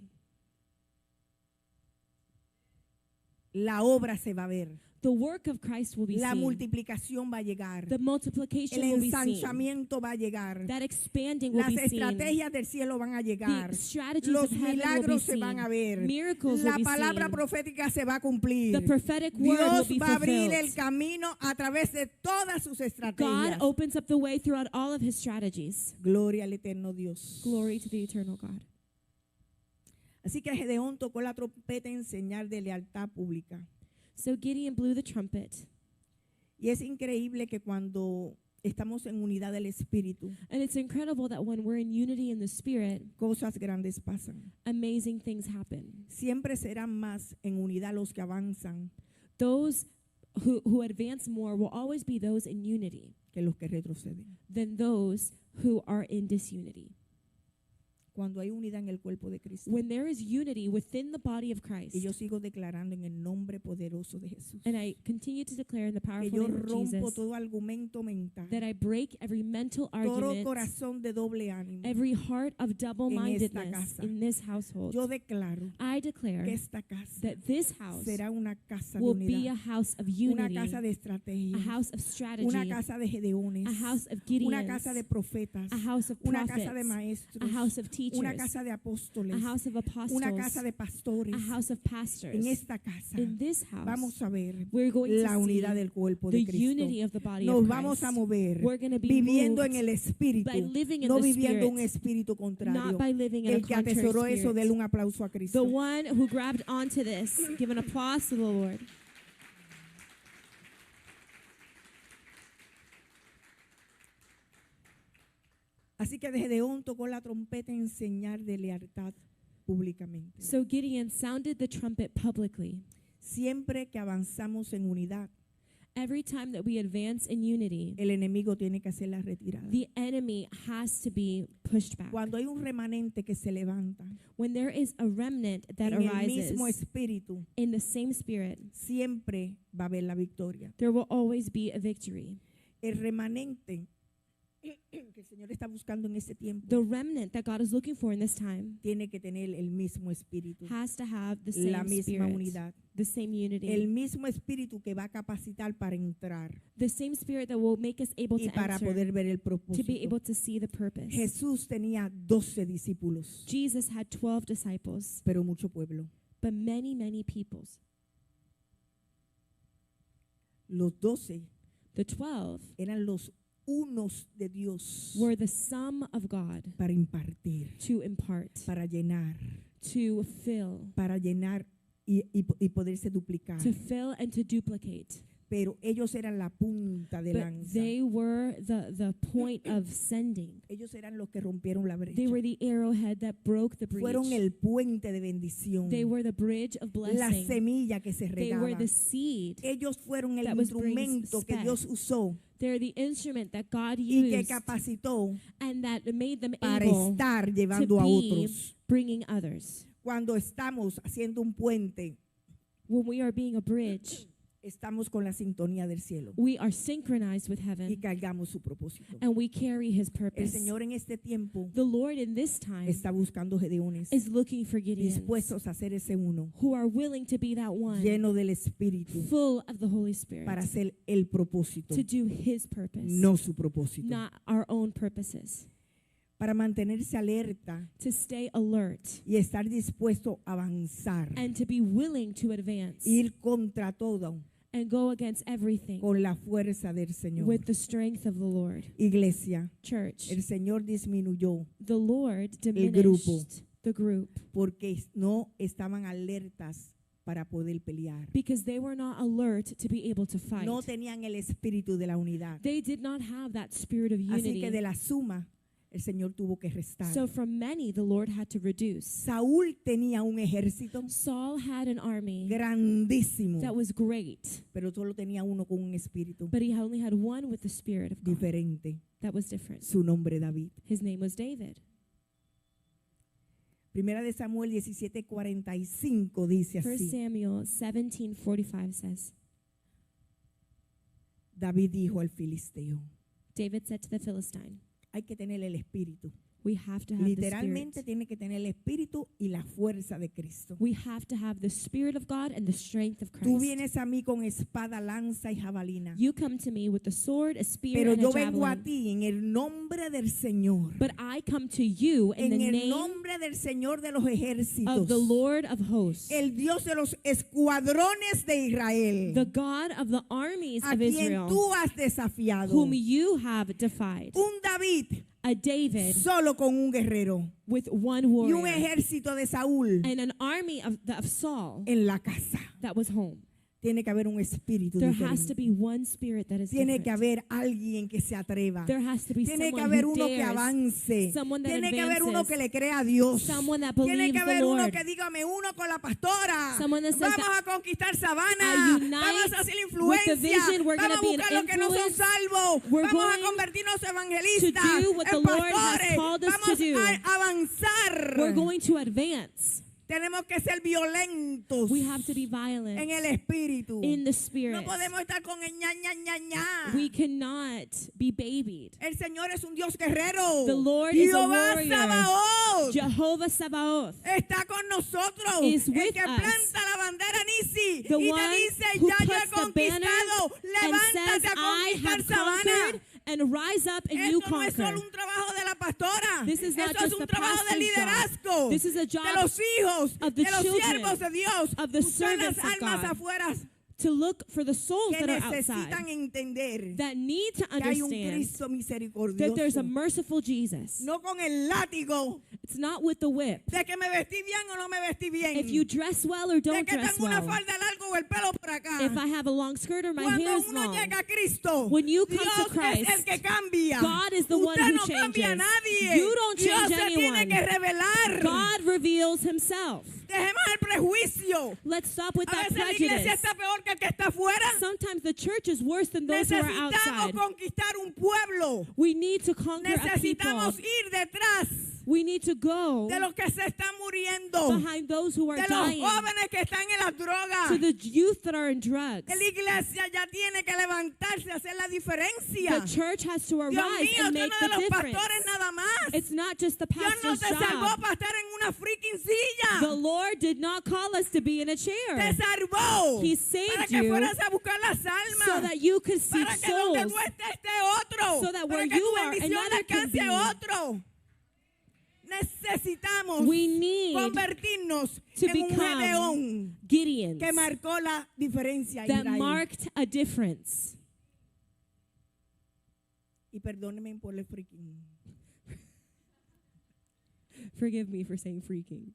La obra se va a ver. The work of Christ will be La seen. multiplicación va a llegar. The multiplication El will be seen. ensanchamiento va a llegar. That expanding will Las be seen. estrategias del cielo van a llegar. The strategies Los of heaven will be milagros se seen. van a ver. Miracles La will be palabra seen. profética se va a cumplir. The prophetic word will Dios be va a abrir el fulfilled. camino a través de todas sus God estrategias. opens up the way throughout all of his strategies. Gloria al eterno Dios. Glory to the eternal God. Así que Gedeón tocó la trompeta en señal de lealtad pública. So Gideon blew the trumpet. Y es increíble que cuando estamos en unidad del Espíritu, And it's incredible that when we're in unity in the Spirit, cosas grandes pasan. amazing things happen. Siempre serán más en unidad los que avanzan Those who advance more will always be those in unity que los que retroceden. than those who are in disunity. Cuando hay unidad en el cuerpo de Cristo. When there is unity within the body of Christ, Y yo sigo declarando en el nombre poderoso de Jesús and I continue to declare in the que powerful yo name of rompo Jesus todo argumento mental, that I break every mental todo argument, corazón de doble ánimo. every heart of double-mindedness casa. in this household. Yo declaro I declare que esta casa that this house será una casa de will be a unidad, house of una unity, casa de estrategia, a house of una strategy, casa de Gedeones, a house of una casa de Gideons, profetas, a house of una casa de prophets, maestros, a house of una teachers, casa de apóstoles, a house of una casa apostles, de pastores. a house of pastors. En esta casa In this house, vamos a ver we're going la to unidad see del cuerpo the de Cristo. unity of the body Nos of vamos a Christ. mover We're going to be viviendo moved en el espíritu, by living in no the viviendo un Spirit, espíritu contrario. not by living in a El que contrary atesoró eso, spirit. déle un aplauso a The Cristo. one who grabbed onto this, give an applause to the Lord. Así que Gedeón tocó la trompeta en señal de lealtad públicamente. So Gideon sounded the trumpet publicly. Siempre que avanzamos en unidad, Every time that we advance in unity, el enemigo tiene que hacer la retirada. the enemy has to be pushed back. Cuando hay un remanente que se levanta When there is a remnant that en el arises mismo espíritu, in the same spirit, siempre va a haber la victoria. there will always be a victory. El remanente que el Señor está buscando en este tiempo The remnant that God is looking for in this time tiene que tener el mismo espíritu, has to have the la same misma spirit, unidad, the same unity, el mismo espíritu que va a capacitar para entrar the same spirit that will make us able y to para enter, poder ver el to be propósito. able to see the purpose. Jesús tenía 12 discípulos, Jesus had 12 disciples, pero mucho pueblo. but many, many peoples. Los 12 The 12 eran los unos de Dios were the sum of God para impartir, to impart, para llenar, to fill, y poderse duplicar. to fill and to duplicate. Pero ellos eran la punta de But lanza. they were the point of sending. Ellos eran los que rompieron la brecha. They were the arrowhead that broke the breach. Fueron el puente de bendición. They were the bridge of La blessing. semilla que se They were regaba. the seed. Ellos fueron el that was brings instrumento que spec. Dios usó They're the instrument that God y que used capacitó and that made them para able estar to llevando a be otros. bringing others. Cuando estamos haciendo un puente, When we are being a bridge, estamos con la sintonía del cielo we are synchronized with y heaven cargamos su propósito. and we carry his El purpose. Señor en este tiempo The Lord in this time está buscando gedeones is looking for Gideons dispuestos a hacer ese uno, who are willing to be that one, lleno del Espíritu, full of the Holy Spirit, para hacer el propósito, to do his purpose, no su propósito. not our own purposes, Para mantenerse alerta to stay alert y estar dispuesto a avanzar, and to be willing to advance ir contra todo and go against everything con la fuerza del Señor. with the strength of the Lord. Iglesia, Church, el Señor disminuyó the Lord grupo. diminished the group porque no estaban alertas para poder pelear. because they were not alert to be able to fight. No tenían el espíritu de la unidad. They did not have that spirit of Así que de unity. la suma, el Señor tuvo que restar. So from many, the Lord had to reduce. Saúl tenía un ejército Saul had an army grandísimo, that was great, pero solo tenía uno con un espíritu but he only had one with the Spirit of God diferente. that was different. Su nombre David. His name was David. Primera de Samuel 17:45 dice 1 así. Samuel 17:45 says, David dijo al filisteo, David said to the Philistine, hay que tener el espíritu. we have to have the Literalmente Spirit. tiene que tener el espíritu y la fuerza de Cristo. We have to have the Spirit of God and the strength of Tú Christ. vienes a mí con espada, lanza y jabalina. You come to me with a sword, a spear, Pero and a yo vengo a javelin. ti en el nombre del Señor. But I come to you in En the el name nombre del Señor de los ejércitos. of the Lord of hosts, El Dios de los escuadrones de Israel. the God of the armies A of quien Israel, tú has desafiado. whom you have defied. Un David A David solo con un guerrero. with one Y un warrior ejército de Saúl and an army of Saul en la casa. that was home. Tiene que haber un espíritu There has to diferente. be one spirit that is Tiene que different. haber alguien que se atreva. There has to be Tiene que someone haber who uno que dares, avance. someone that Tiene que haber uno advances, que le crea a Dios. someone that Tiene believes que the haber uno Lord. que diga, me uno con la pastora. Someone that says Vamos that a conquistar I Sabana. unite Vamos a hacer with the influencia. vision. We're Vamos a gonna be an buscar los que no son influence. salvos. We're Vamos a going convertirnos to evangelistas, do what the en Lord has pastores. called us to Vamos do. a avanzar. We're going to advance. Tenemos que ser violentos We have to be en violent el espíritu. in the No spirit. podemos estar con el ña, ña, ña, ña. We cannot be babied. El Señor es un Dios guerrero. The Lord is a Jehová warrior. Sabaoth Jehovah Sabaoth está con nosotros. is El with que us. planta la bandera Nisi The y te one dice, who ya yo he puts the banner conquistado. and says, Levántate a I conquistar have Sabana. conquered, and rise up and you Esto no es solo conquer. un trabajo de la pastora. This is not Esto es just un the trabajo de pastor's liderazgo. job. This is a De job los hijos, of the de los children, siervos de Dios. of the Buscar las servants of almas God, afuera to look for the souls que that are necesitan outside, entender that need to que hay un understand Cristo that there's a misericordioso. merciful Jesus. No con el látigo It's not with the whip. de que me vestí bien o no me vestí bien. If you dress well or De don't que dress tengo una well, falda larga o el pelo por acá. if I have a long skirt or my Cuando hair is uno long, llega a Cristo, when you come Dios to Christ, es el que cambia. God is the one Usted who no cambia a changes. nadie. You don't Dios change se tiene anyone. que revelar. God reveals himself. Dejemos el prejuicio. Let's stop with A that veces la iglesia prejudice. está peor que el que está afuera. Sometimes the church is worse than those who are Necesitamos outside. conquistar un pueblo. We need to conquer a people. Necesitamos ir detrás We need to go de los que se están muriendo. behind those who are De los dying, jóvenes que están en las to drogas. the youth that are in drugs. La iglesia ya tiene que levantarse, hacer la diferencia. The church has to Dios arise mío, and tú make no de the los difference. pastores nada más. It's not just the Dios no pastor's te salvó job. para estar en una freaking silla. The Lord did not call us to be in a Te chair salvó He saved para que you fueras a buscar las almas. so that you could seek Para que donde souls, tú estés esté otro. so that para where que you tu are, bendición another can alcance a be. otro. Necesitamos We need convertirnos to en un become Gedeón Gideons que marcó la diferencia en that Israel. marked a difference. Y perdónenme por el freaking. Forgive me for saying freaking.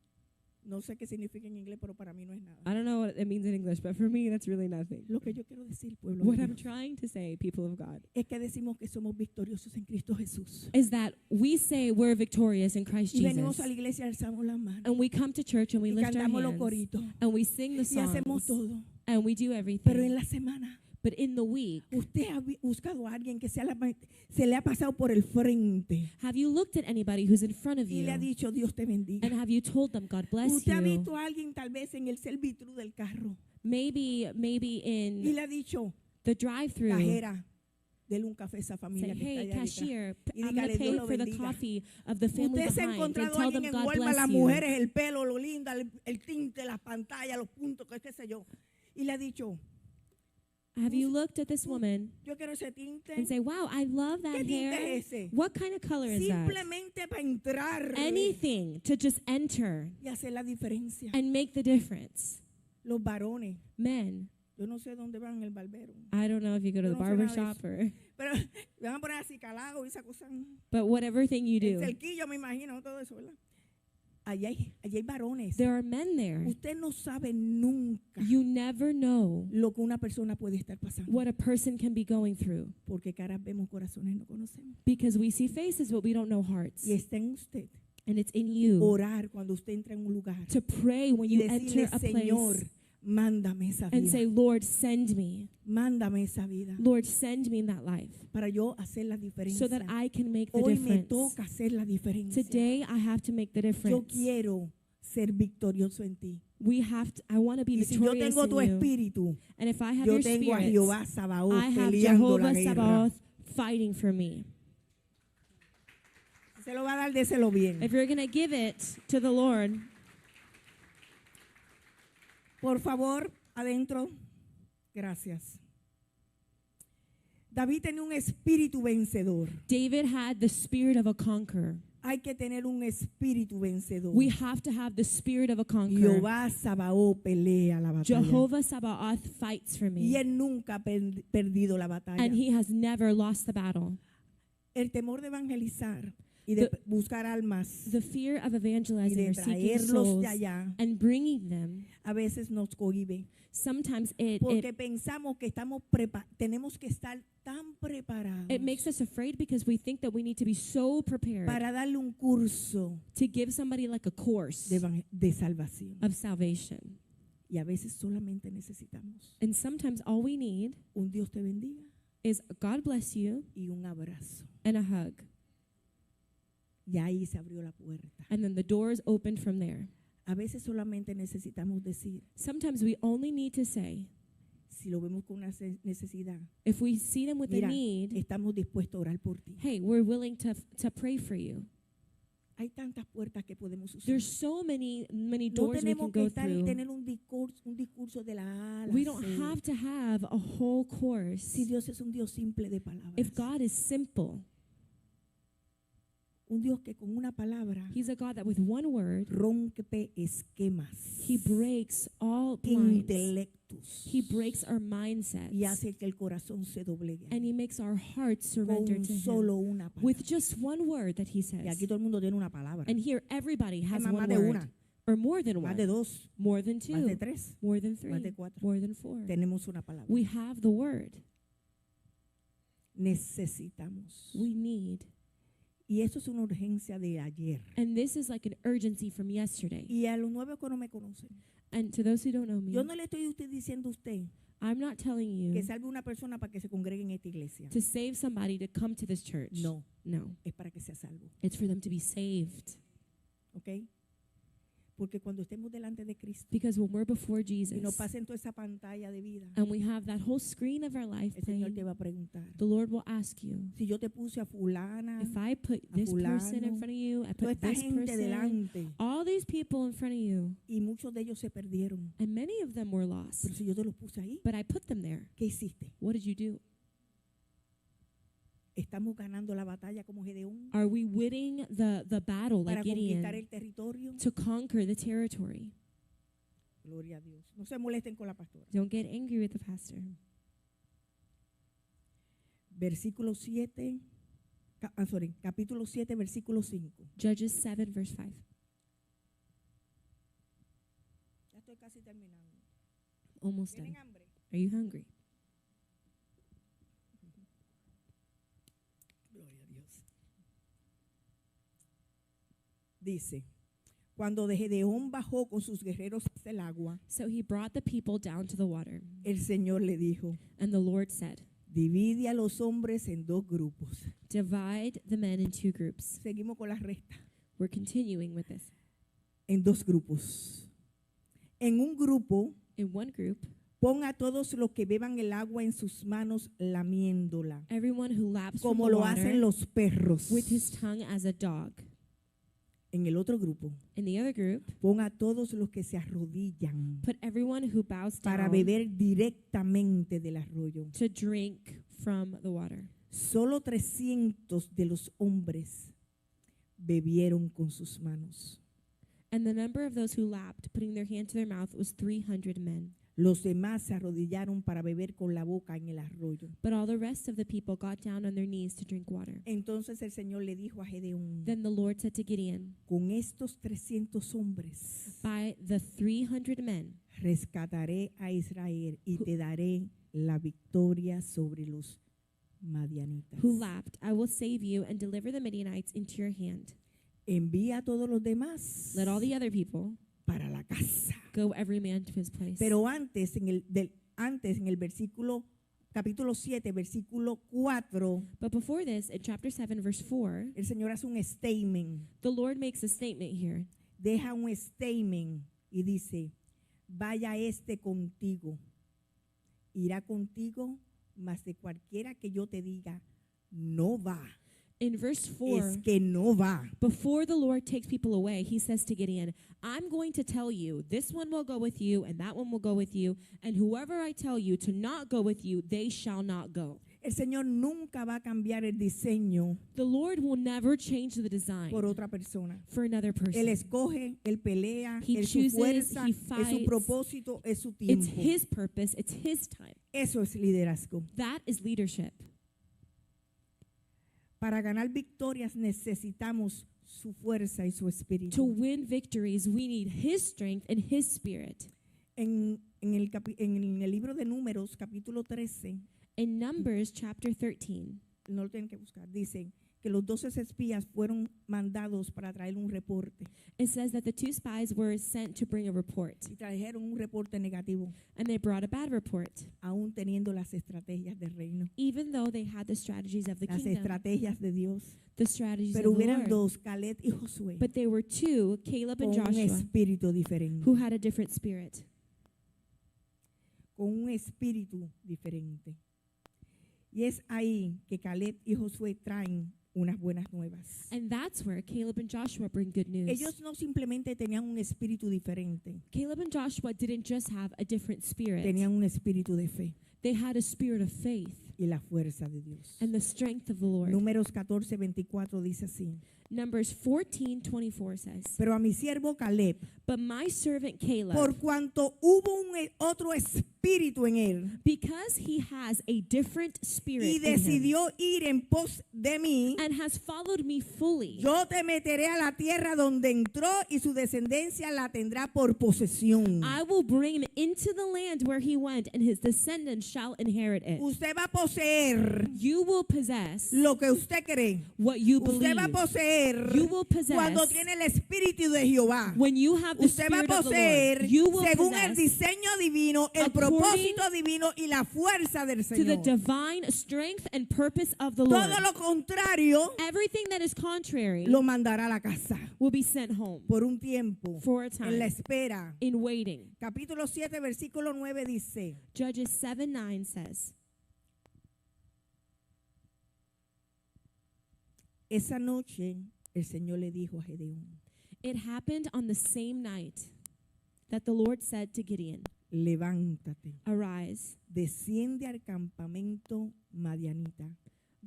No sé qué significa en inglés, pero para mí no es nada. I don't know what it means in English, but for me, that's really nothing. Lo que yo quiero decir, pueblo What de I'm Dios, trying to say, people of God, es que decimos que somos victoriosos en Cristo Jesús. is that we say we're victorious in Christ Y venimos Jesus. a la iglesia, alzamos las manos And we come to church and we y lift our cantamos los hands coritos and we sing the y hacemos songs todo. and we do Pero en everything. la semana, But in the week, usted ha buscado a alguien que se le ha pasado por el frente have you looked at anybody who's in front of y le ha you dicho, Dios te bendiga. and have you told them, God bless Usted ha you? visto a alguien tal vez en el servitru del carro Maybe y in le ha dicho, the drive-through, cajera, dele un café a esa say, familia que está hey, allá detrás. cashier, Y I'm going dígale, to Dios pay lo for the bendiga. coffee of the family Usted se ha behind and encontrado a tell alguien them en God Walmart, las bless you. mujeres, el pelo, lo linda, el tinte, las pantallas, los puntos, qué sé yo. Y le ha dicho, Have you looked at this woman yo quiero ese tinte. and say, wow, I love that ¿Qué tinte hair. es ese? What kind of color is that? Simplemente para entrar Anything to just enter y hacer la diferencia. and make the difference. Los varones, Men, Yo no sé dónde van el barbero. I don't know if you go to Yo the no sé nada barber de shop or, Pero le van a poner así calado y esa cosa. but whatever thing you El do, cerquillo, me imagino, todo eso, ¿verdad? Allí hay varones. there are men there. Usted no sabe nunca You never know lo que una persona puede estar pasando. what a person can be going through, Porque caras vemos, corazones no conocemos. because we see faces, but we don't know hearts. Y está en usted And it's in you orar cuando usted entra en un lugar to pray when y you decirle, enter a Señor, place mándame esa and vida. say, Lord, send me. Mándame esa vida Lord, send me in that life para yo hacer la diferencia. so that I can make the Hoy me difference. toca hacer la diferencia. Today, I have to make the Yo difference. quiero ser victorioso en ti. I want to be Y si yo victorious tengo tu in you. espíritu, And if I have yo your tengo a spirit, Jehová Sabaoth I have peleando la Jehovah guerra. Sabaoth fighting for me. Se lo va a dar, déselo bien. If you're going to give it to the Lord, Por favor, adentro. Gracias. David tenía un espíritu vencedor. David had the spirit of a conqueror. Hay que tener un espíritu vencedor. We have to have the spirit of a conqueror. Jehová Sabaoth pelea la batalla. Jehovah Sabaoth fights for Y me. él nunca ha perdido la batalla. And he has never lost the battle. El temor de evangelizar y de buscar almas The fear of y evangelizing de or seeking traerlos souls de allá and bringing them, a veces nos cohíbe. sometimes Porque pensamos que tenemos que estar tan preparados it makes us afraid because we think that we need to be so prepared para darle un curso to give somebody like a course de salvación. of salvation. Y a veces solamente necesitamos And sometimes all we need un Dios te bendiga is God bless you y un abrazo. and a hug. Y ahí se abrió la puerta. And then the doors opened from there. A veces solamente necesitamos decir, Sometimes we only need to say, si lo vemos con una necesidad, if we see them with a mira, need, estamos dispuestos a orar por ti. hey, we're willing to pray for you. Hay tantas puertas que podemos usar. There's so many No doors we tenemos can que go estar, through. tener un discurso de la A a la We don't Z. have to have a whole course. Si Dios es un Dios simple de palabras. If God is simple, Un Dios que con una palabra He's a God that with one word, rompe esquemas, He breaks all blinds. intelectos He breaks our mindsets. y hace que el corazón se doblegue And He makes our hearts con surrender to Him solo una palabra. with just one word that He Y says. aquí todo el mundo tiene una palabra. And here everybody has Más one de word. una, Or more than más de one. dos, More than más de two. tres, More than más de three. cuatro. More than four. Tenemos una palabra. We have the word. Necesitamos. We need. Y eso es una urgencia de ayer. And this is like an urgency from yesterday. Y a los nuevos que no me conocen, And to those who don't know me, yo no le estoy diciendo a usted I'm not telling que you salve una persona para que se congregue en esta iglesia. to save somebody to come to this church. No, No. es para que sea salvo. It's for them to be saved. ¿Ok? Porque cuando estemos delante de Cristo Because when we're before y nos Jesus pasen toda esa pantalla de vida, and we have that whole screen of our life el Señor te playing, va a preguntar, the Lord will ask you, si yo te puse a fulana, if I put a this person in fulano, front of you, I toda put esta this gente person, delante, all these people in front of you, y muchos de ellos se perdieron, and many of them were lost, pero si yo te los puse ahí, but I put them there. ¿qué hiciste? What did you do? ¿Estamos ganando la batalla como Gedeón Are we winning the battle para like conquistar Gideon el territorio? to conquer the territory? Gloria a Dios. No se molesten con la pastora. Don't get angry with the pastor. Versículo 7, capítulo 7, versículo 5. Judges 7, verse 5. Ya estoy casi terminando. Almost done. ¿Tienen hambre? Are you hungry? Gloria a Dios. Dice, cuando de Gedeón bajó con sus guerreros hacia el agua, So he brought the people down to the water. el Señor le dijo, And the Lord said, divide a los hombres en dos grupos. divide the men in two groups. Seguimos con la resta. We're continuing with this. En dos grupos. En un grupo, In one group, pon a todos los que beban el agua en sus manos lamiéndola, everyone who laps from como the lo water hacen los perros. with his tongue as a dog. En el otro grupo, In the other group, pon a todos los que se arrodillan put everyone who bows para down beber directamente del arroyo. to drink from the water. Solo 300 de los hombres bebieron con sus manos. And the number of those who lapped, putting their hand to their mouth, was 300 men. Los demás se arrodillaron para beber con la boca en el arroyo. But all the rest of the people got down on their knees to drink water. Entonces el Señor le dijo a Gedeón, Then the Lord said to Gideon, con estos 300 hombres by the 300 men rescataré a Israel y te daré la victoria sobre los madianitas. who lapped, I will save you and deliver the Midianites into your hand. Envía a todos los demás Let all the other people para la casa. go every man to his place. Pero antes en el versículo capítulo 7, versículo 4, But before this, in chapter 7, verse 4, el Señor hace un statement. the Lord makes a statement here. Deja un statement y dice, vaya este contigo, irá contigo, mas de cualquiera que yo te diga, no va. In verse Es 4, que no va. before the Lord takes people away, he says to Gideon, I'm going to tell you, this one will go with you, and that one will go with you, and whoever I tell you to not go with you, they shall not go. El Señor nunca va a cambiar el diseño The Lord will never change the design por otra persona. for another Él person. escoge, Él pelea, He es su chooses, fuerza, he es su fights. propósito, es su It's tiempo. his purpose, it's his time. Eso es liderazgo. That is leadership. Para ganar victorias necesitamos su fuerza y su To espíritu. win victories, we need his strength and his spirit. En el libro de Números, capítulo 13, In Numbers chapter 13, no lo tienen que buscar, dice que los 12 espías fueron mandados para traer un reporte it says that the 2 spies were sent to bring a report, y trajeron un reporte negativo, and they brought a bad report, aún teniendo las estrategias del reino, even though they had the strategies of the las kingdom, estrategias de Dios. the strategies Pero of the hubieran Lord. dos, Caleb y Josué, But there were 2, Caleb con and un Joshua, espíritu diferente, who had a different spirit. con un espíritu diferente. Y es ahí que Caleb y Josué traen unas buenas nuevas. And that's where Caleb and Joshua bring good news. Ellos no simplemente tenían un espíritu diferente, Caleb and Joshua didn't just have a different spirit. tenían un espíritu de fe They had a spirit of faith y la fuerza de Dios. and the strength of the Lord. Números 14:24 dice así: Numbers 14:24 says, pero a mi siervo Caleb, but my servant Caleb, por cuanto hubo otro espíritu en él because he has a different spirit y in him decidió ir en pos de mí, and has followed me fully, yo te meteré a la tierra donde entró y su descendencia la tendrá por posesión. I will bring him into the land where he went, and his descendants shall inherit it. Usted va a poseer You will possess lo que usted cree. what you Usted va a believe. poseer You will possess cuando tiene el espíritu de Jehová. when you have the Usted va a spirit of the poseer Lord. You will según el possess diseño divino, el according propósito divino y la fuerza del to the Señor. divine strength and purpose of the Lord. Todo lo contrario Everything that is contrary lo mandará a la casa will be sent home por un tiempo, for a en la time, espera. in waiting. Capítulo 7, versículo 9 dice: Judges 7:9 says, esa noche el Señor le dijo a Gedeón: it happened on the same night that the Lord said to Gideon, levántate, arise, desciende al campamento madianita,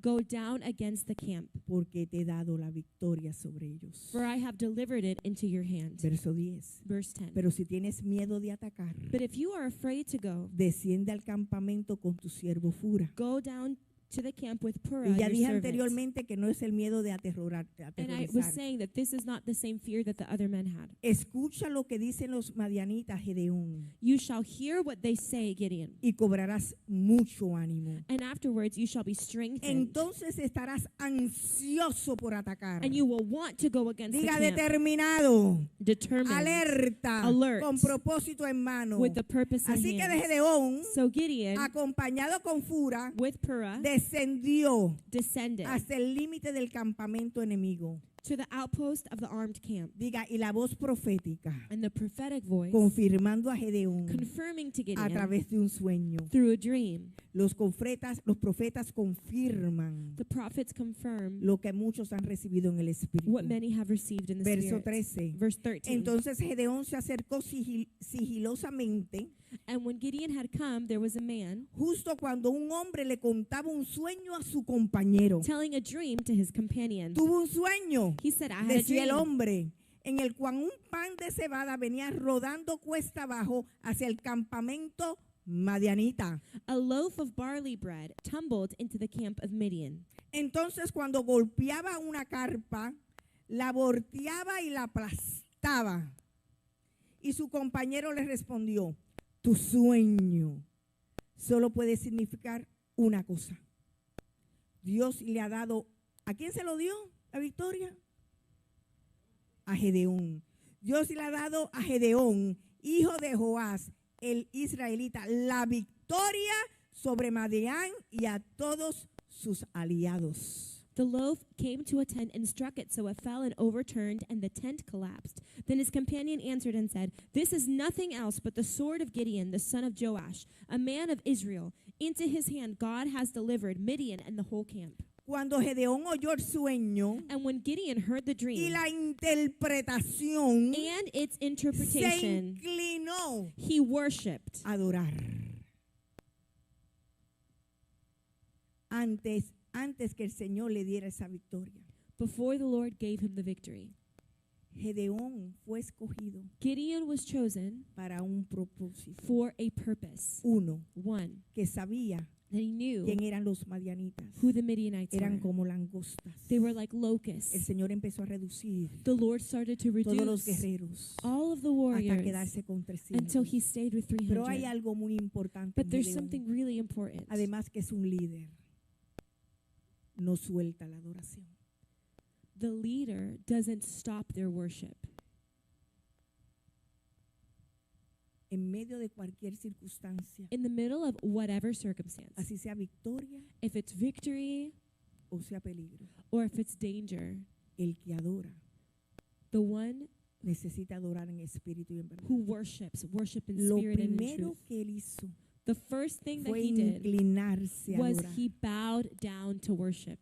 go down against the camp, porque te he dado la victoria sobre ellos. for I have delivered it into your hand. Verso 10. Verse 10. Pero si tienes miedo de atacar, But if you are afraid to go, desciende al campamento con tu siervo Fura. go down to the camp with Purah, Y ya your dije servant. anteriormente que no es el miedo de And I was aterrorizar. saying that this is not the same fear that the other men had. Escucha lo que dicen los madianitas, Gedeón, You shall hear what they say, Gideon, y cobrarás mucho ánimo. and afterwards you shall be strengthened, Entonces estarás ansioso por atacar. and you will want to go against the Diga camp, determinado, determined, alerta, Alert. con propósito en mano. with the purpose in Así que de hand. Gedeón, So Gideon, acompañado con Fura, with Purah, descendió descended hasta el límite del campamento enemigo. to the outpost of the armed camp, Diga, y la voz profética, and the prophetic voice confirmando a Gedeón confirming to a Gideon través de un sueño. through a dream. Los profetas confirman The prophets confirm lo que muchos han recibido en el Espíritu. what many have received in the Verso Spirit. 13. Verse 13. Entonces Gedeón se acercó sigilosamente, And when Gideon had come, there was a man justo cuando un hombre le contaba un sueño a su compañero. telling a dream to his companion. Tuvo un sueño, He said, I had a decía el dream. hombre. en el cual un pan de cebada venía rodando cuesta abajo hacia el campamento madianita. A loaf of barley bread tumbled into the camp of Midian. Entonces cuando golpeaba una carpa, la volteaba y la aplastaba. Y su compañero le respondió: tu sueño solo puede significar una cosa. Dios le ha dado, ¿a quién se lo dio la victoria? A Gedeón. Dios le ha dado a Gedeón, hijo de Joás, el israelita, la victoria sobre Madián y a todos sus aliados. The loaf came to a tent and struck it, so it fell and overturned, and the tent collapsed. Then his companion answered and said, this is nothing else but the sword of Gideon, the son of Joash, a man of Israel. Into his hand God has delivered Midian and the whole camp. Cuando Gedeón oyó el sueño And when Gideon heard the y dream la interpretación, and its se interpretation, inclinó he worshipped a adorar. Antes que el Señor le diera esa victoria. before the Lord gave him the victory. Gedeón fue escogido Gideon was chosen para un propósito. for a purpose. Uno, One, que sabía that he knew quién eran los madianitas. who the Midianites Eran were. como langostas. They were like El locusts. Señor empezó a reducir The Lord started to todos los reduce guerreros all of the hasta warriors quedarse con until 300. he stayed with Pero hay 300. algo muy importante But en there's Gedeón. something really important. Además que es un líder. No suelta la adoración. The leader doesn't stop their worship. En medio de cualquier circunstancia, In the middle of whatever circumstance, así sea victoria if it's victory o sea peligro, or if it's danger, el que adora the one necesita adorar en espíritu y en verdad. who worships, worship in Lo spirit and in primero truth. que él hizo The first thing that fue he did inclinarse a was adorar. he bowed down to worship.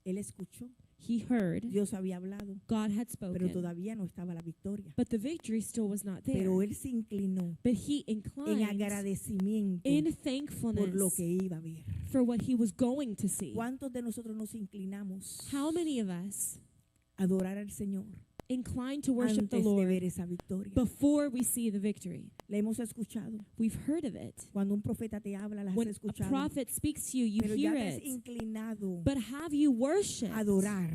Él escuchó, He heard Dios había hablado, God had pero spoken, todavía no estaba la victoria. but the victory still was not there. Pero él se inclinó But he en inclined agradecimiento in por lo thankfulness que iba a ver. for what he was going to see. ¿Cuántos de nosotros nos inclinamos How many of us a adorar al Señor incline to worship the antes de Lord ver esa victoria? before we see the victory? La hemos escuchado. We've heard of it. Cuando un profeta te habla, la has When a escuchado. prophet speaks to you, you Pero ya hear te has it. inclinado But have you worshipped? a adorar,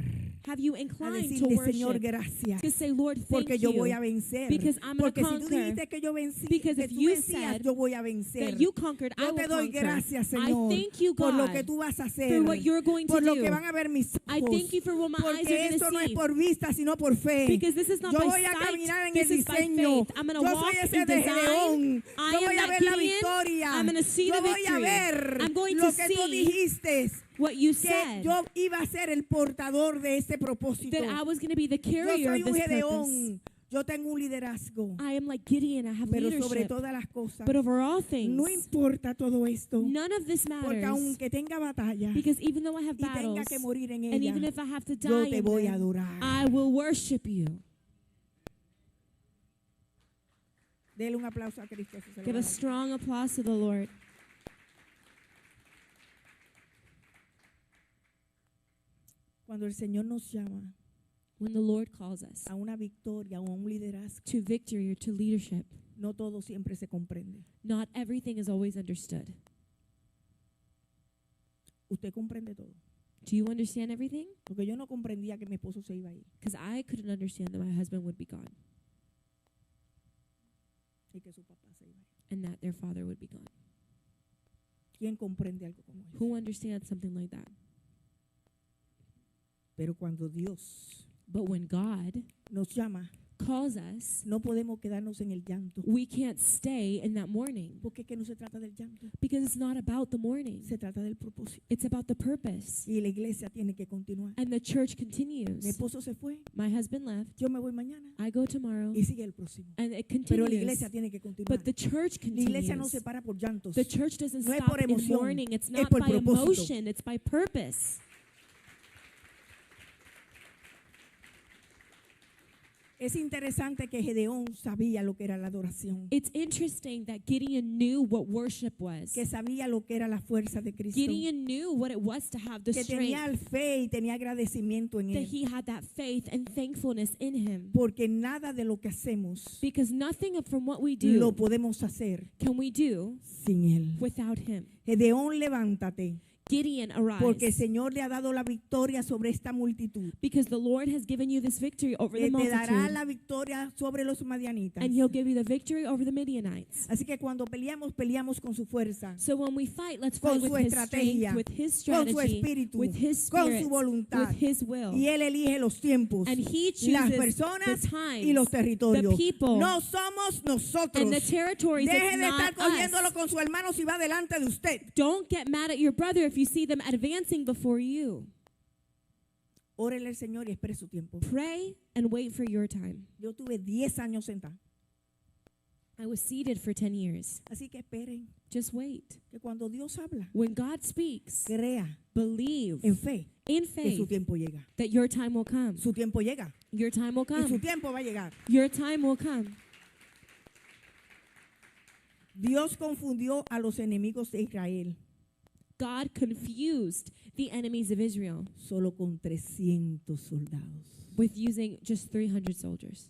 Have you a inclined to decirle, Señor, worship? gracias, To say, Lord, thank porque yo voy you a vencer. because I'm going to Porque si tú conquer. dijiste que yo vencí, Because que if tú you vencías, said yo voy a vencer. that you conquered, I Yo will te doy conquer. gracias, I Señor, thank you, por lo God, que tú vas a hacer, for what you're going to por lo que do. van a ver mis I ojos. thank you for what my eyes Porque are esto going no to es see. por vista, sino por fe. Because this is not Yo by voy a sight, caminar en this el is by diseño. faith. I'm going to Yo walk soy ese in de design. Gedeón. I Yo voy am a that ver la Gideon. victoria. I'm going to see Yo the voy a victory. ver I'm going lo to que tú see dijiste. what you Que said, yo iba a ser el portador de este propósito. that I was going to be the Yo carrier soy of un this purpose. Gedeón. Yo tengo un liderazgo. I am like Gideon, I have Pero sobre leadership. todas las cosas, But over all things, no importa todo esto. none of this Porque matters. aunque tenga batalla Because even though I have y tenga battles, que morir en and ella, even if I have to yo die te in voy a them, adorar. I will worship you. Dele un aplauso a Cristo. si se lo Give va a a dar. strong applause to the Lord. Cuando el Señor nos llama When the Lord calls us a una victoria o a un liderazgo, to victory or to leadership, no todo siempre se comprende. not everything is always understood. Usted comprende todo. Do you understand everything? Porque yo no comprendía que mi esposo se iba a ir Because I couldn't understand that my husband would be gone y que su papá se iba a ir. and that their father would be gone. ¿Quién comprende algo como eso? Who understands something like that? Pero cuando Dios But when God nos llama, calls us, no podemos quedarnos en el llanto. we can't stay in that morning Porque es que no se trata del llanto, because it's not about the morning. se trata del propósito. It's about the purpose. Y la iglesia tiene que continuar. And the church Mi continues. esposo se fue, My husband left. yo me voy mañana I go tomorrow. y sigue el próximo. And it Pero la continues. iglesia tiene que continuar. But the church La iglesia no continues. se para por llantos. The church doesn't No es stop por in emoción, mourning. It's es not por by propósito. emotion. It's by purpose. Es interesante que Gedeón sabía lo que era la adoración, It's interesting that Gideon knew what worship was. que sabía lo que era la fuerza de Cristo, Gideon knew what it was to have the que tenía strength, fe y tenía agradecimiento en that él, he had that faith and thankfulness in him. porque nada de lo que hacemos Because nothing from what we lo do podemos hacer can we do sin él. without him. Gedeón, levántate, Gideon, porque el arise, Señor le ha dado la victoria sobre esta multitud. because the Lord has given you this victory over the Te dará multitude, la victoria sobre los madianitas. and he'll give you the victory over the Midianites. Así que cuando peleamos, peleamos con su fuerza, So when we fight, let's con fight su with his estrategia, strength, with his con su strategy, espíritu, with his con spirit, su voluntad. with his will. Y él elige los tiempos, And he las chooses personas the times, y los territorios. the people, No somos nosotros. and the territories. Deje It's de not estar cogiéndolo us. con su hermano si va delante de usted. Don't get mad at your brother if you see them advancing before you. Órele al Señor y espere su tiempo. Pray and wait for your time. Yo tuve 10 años sentada. I was seated for 10 years. Así que esperen Just wait. que cuando Dios habla, When God speaks, crea believe en fe in que su faith tiempo llega. that your time will come. Su tiempo llega Your time will y su come. tiempo va a llegar. Your time will come. Dios confundió a los enemigos de Israel God confused the enemies of Israel solo con 300 soldados. with using just 300 soldiers.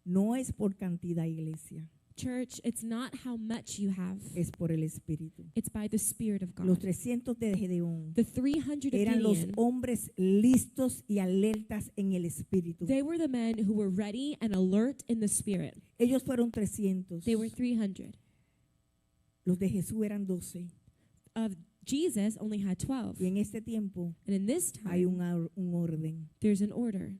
No es por cantidad, iglesia, Church, it's not how much you have. es por el Espíritu. It's by the Spirit of Los God. 300 de Gedeón The 300 of eran los Gideon, hombres listos y alertas en el Espíritu. they were the men who were ready and alert in the Spirit. Ellos fueron 300. They were 300. Los de Jesús eran 12. Of Jesus only had 12. Y en este tiempo And in this hay time, un orden. there's an order.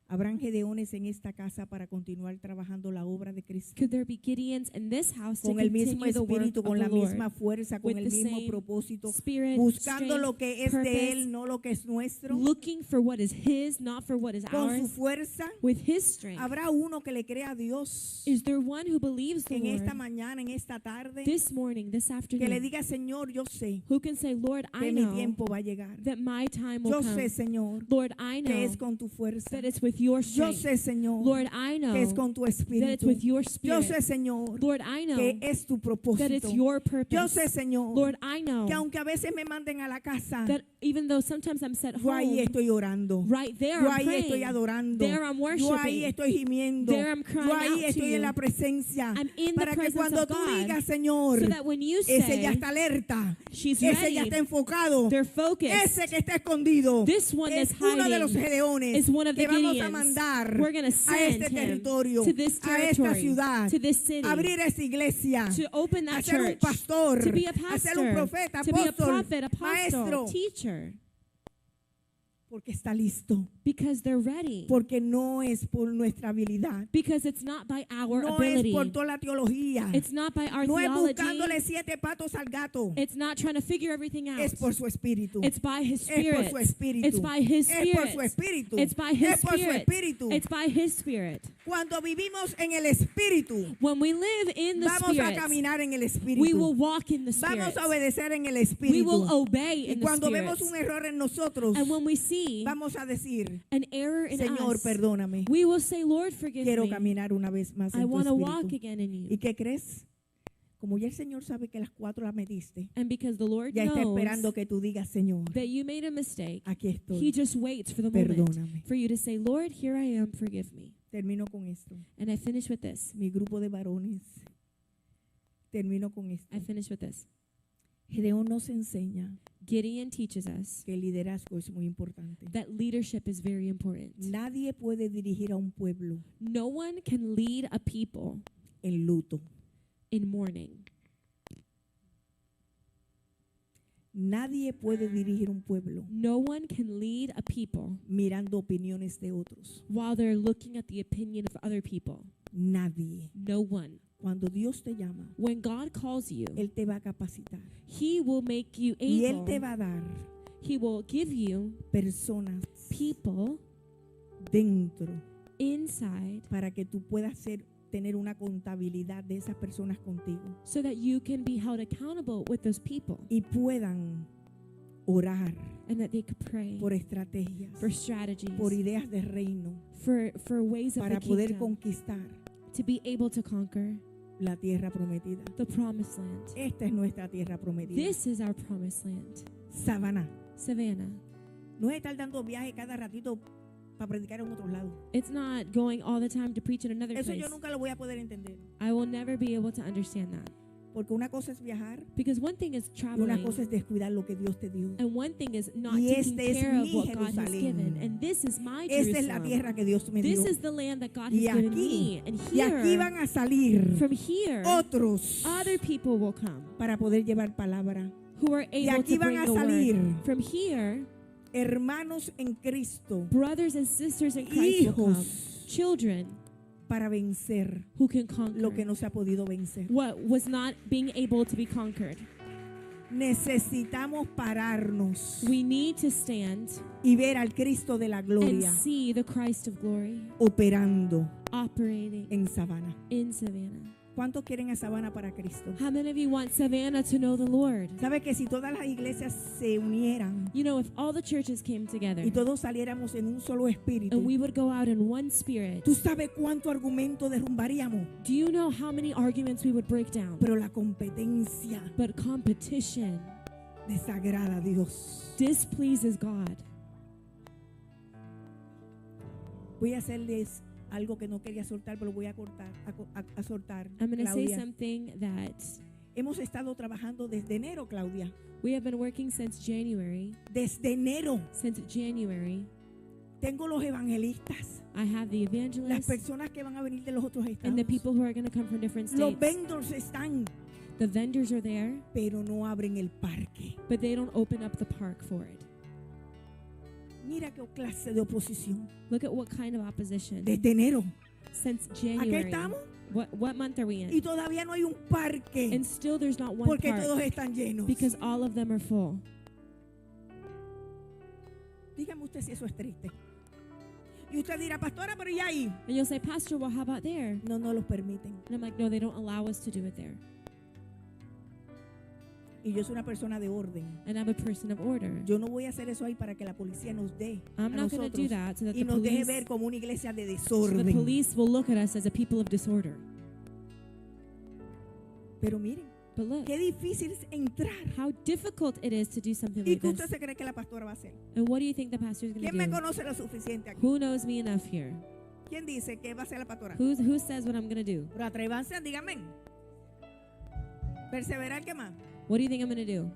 ¿Habrán Gedeones en esta casa para continuar trabajando la obra de Cristo? Could there be Gideons in this house to Con el mismo continue the work espíritu, of con the la misma Lord? fuerza, con with el the mismo same propósito, Spirit, buscando strength, lo que es de purpose, Él, no lo que es nuestro. looking for what is His, not for what is Con su ours. fuerza, With His strength. habrá uno que le crea a Dios Is there one who believes the en esta Lord mañana, en esta tarde, this morning, this que le afternoon, diga, Señor, yo sé who can say, Lord, I que mi know tiempo va a llegar. that my time will Yo come. sé, Señor, Lord, I que know es con tu fuerza. that it's with your Yo strength. sé, Señor, Lord, I know que es con tu that it's espíritu. with your Yo spirit. sé, Señor, Lord, I know que es tu that propósito. it's your purpose. Yo sé, Señor, Lord, I know que aunque a veces me manden a la casa, that even though sometimes I'm set yo ahí home, estoy orando. right there Yo I'm ahí estoy praying. adorando. There I'm Yo ahí worshiping. estoy gimiendo. There I'm crying Yo ahí out to estoy en you. la presencia. I'm in the Para que presence cuando of tú God, digas, Señor, so that when you ese ya say, está alerta. she's Ese ya ready, está enfocado. they're focused. Ese que está escondido This one es that's uno de los hiding Gedeones is one of the que vamos a Gideons. mandar We're going to a send este him territorio, to this a esta territory, ciudad, to this city, abrir esta iglesia, to open a that ser un church, pastor, to be a a ser un pastor, profeta, to be a apóstol, prophet, apostle, maestro, teacher, porque está listo. because they're ready. Porque no es por nuestra habilidad, Because it's not by our no ability. es por toda la teología, It's not by our no es theology. buscándole 7 patos al gato, It's not trying to figure everything out. es por su espíritu. It's by His Es por Spirit. su espíritu. It's by His Es por su Spirit. espíritu. It's by His Es por su Spirit. espíritu. It's by His Spirit. Cuando vivimos en el espíritu, When we live in the vamos a Spirit, caminar en el we espíritu. will walk in the Spirit. Vamos a obedecer en el We espíritu. will obey Y in the cuando Spirit. vemos un error en nosotros, And when we see vamos a decir, an error in Señor, us, perdóname. we will say, Lord, forgive Quiero me. caminar una vez más I en tu want to walk espíritu. again in ¿Y you. qué crees? Como ya el Señor sabe que las 4 las mediste, And because the Lord ya está esperando knows que tú digas, Señor, that you made a mistake, aquí He estoy. just waits for the moment Perdóname. for you to say, Lord, here I am, forgive me. Termino con esto. And I finish with this. Mi grupo de varones. Termino con esto. I finish with this. Gedeón nos enseña Gideon teaches us que el liderazgo es muy importante. that leadership is very important. Nadie puede dirigir a un pueblo No one can lead a people en luto. in mourning. Nadie puede dirigir un pueblo No one can lead a people mirando opiniones de otros. while they're looking at the opinion of other people. Nadie. No one. Cuando Dios te llama, When God calls you, Él te va a capacitar. He will make you Y Él te able. va a dar He will give you personas people dentro inside para que tú puedas tener una contabilidad de esas personas contigo so that you can be held accountable with those people y puedan orar and that they could pray por estrategias, for strategies, por ideas de reino, for ways of the para poder kingdom, conquistar to be able to conquer la tierra prometida. the promised land. Esta es nuestra tierra prometida. This is our promised land. Savannah. Savannah. No es estar dando viaje cada ratito para predicar en otros lados. It's not going all the time to preach in another Eso place. yo nunca lo voy a poder entender. I will never be able to understand that. Porque una cosa es viajar Because one thing is y una traveling, cosa es descuidar lo que Dios te dio. and one thing is not Y taking este es care of mi what God has Jerusalén. given. And this is my Esta es la Jerusalem. tierra que Dios me dio. This is the land that God has Y given aquí, me. And y aquí here, van a salir from here, otros other people will come para poder llevar palabra. who are Y able aquí to van bring a the salir word. From here, hermanos en Cristo, brothers and sisters in Christ will come. hijos Children para vencer who can conquer lo que no se ha podido vencer. what was not being able to be conquered. Necesitamos pararnos We need to stand y ver al Cristo de la and gloria see the Christ of glory operando operating en Savannah. in Savannah. ¿Cuántos quieren a Savannah para Cristo? How many of you want Savannah to know the Lord? ¿Sabe que si todas las iglesias se unieran You know, if all the churches came together y todos saliéramos en un solo espíritu, and we would go out in one spirit, tú sabes cuánto argumento derrumbaríamos? do you know how many arguments we would break down? Pero la competencia But competition desagrada a Dios. displeases God. Voy a hacerles algo que no quería soltar, pero voy a cortar, a soltar. I'm going to say Claudia. something that Hemos estado trabajando desde enero, Claudia. we have been working since January. Desde enero. Since January, Tengo los evangelistas, I have the las evangelists personas que van a venir de los otros estados. and the people who are going to come from different Los states. vendors están, The vendors are there, pero no abren el parque. but they don't open up the park for it. Mira qué clase de oposición. Look at what kind of opposition. Desde enero. Since Aquí January. estamos What month are we y in? todavía no hay un parque And still there's not one porque todos park están llenos. because all of them are full. Dígame usted si eso es triste. Y usted dirá, pastora, pero ¿y ahí? And you'll say, Pastor, well, how about there? No, no los permiten. And I'm like, no, they don't allow us to do it there. Y yo soy una persona de orden. And I'm a person of order. Yo no voy a hacer eso ahí para que la policía nos dé a I'm not going to do nosotros that so that y the nos deje police, ver como una iglesia de so the desorden. police will look at us as a people of disorder. Pero miren, But look, qué difícil es entrar. how difficult it is to do something ¿Y like qué usted this. se cree que la pastora va a hacer? And what do you think the pastor is going ¿Quién me to do? conoce lo suficiente aquí? Who knows me enough here? ¿Quién dice que va a ser la pastora? Who says what I'm going to do? Pero atrévanse, díganme. Perseverar, ¿qué más? What do you think I'm going to do?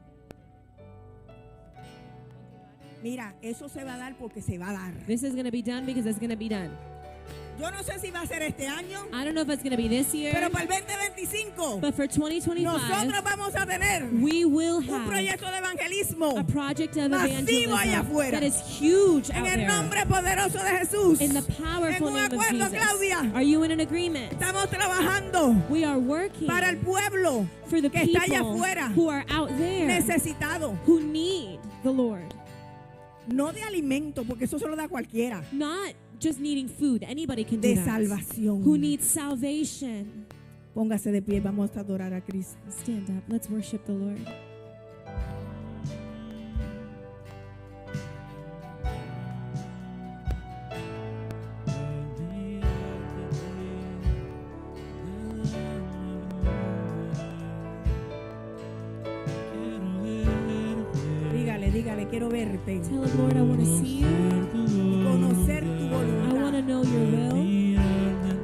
Mira, eso se va a dar porque se va a dar. This is going to be done because it's going to be done. Yo no sé si va a ser este año, I don't know if it's going to be this year, pero para el 2025 but for 2025, nosotros vamos a tener we will un have proyecto de evangelismo a project of masivo allá evangelism afuera. that is huge En out el there. nombre poderoso de Jesús. In the powerful En un name of acuerdo, Jesus. Claudia. Are you in an agreement? Estamos trabajando We are working para el pueblo for the que está allá people afuera who are out there necesitado. who need the Lord. No de alimento, porque eso se lo da cualquiera. Not just needing food. Anybody can do De that. salvación. Who needs salvation. Póngase de pie, vamos a adorar a Cristo. Stand up. Let's worship the Lord. Dígale, quiero verte. Tell him, Lord, I want to see you. Conocer tu I want voluntad. to know your will.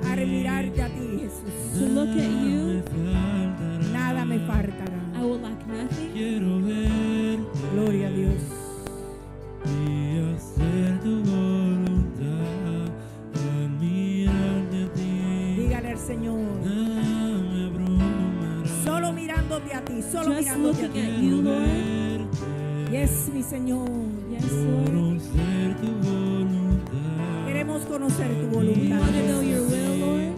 Al mirarte a ti, Jesús. To look at you. Nada me faltará. I will lack nothing. Quiero ver Gloria a Dios. y hacer tu voluntad, al mirarte a ti, Dígale al Señor. nada me abrumará. Solo mirándote a ti, solo Just mirándote a looking ti. at you, Lord. Yes, mi Señor. Yes, Lord. Conocer tu voluntad, Queremos conocer tu We voluntad. want to know your will, Lord.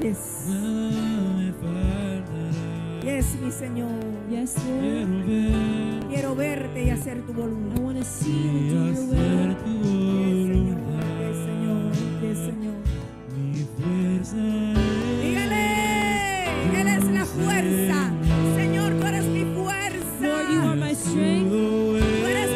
Yes. nada me faltará. Yes, mi Señor. Yes, Lord. Quiero ver Quiero verte y hacer tu I voluntad. want to see you y and do your will. hacer tu Yes, Señor. voluntad. Yes, Señor. Mi fuerza Dígale, Él es la fuerza. Señor, tú eres mi fuerza. Lord, you are my strength. todo Tú eres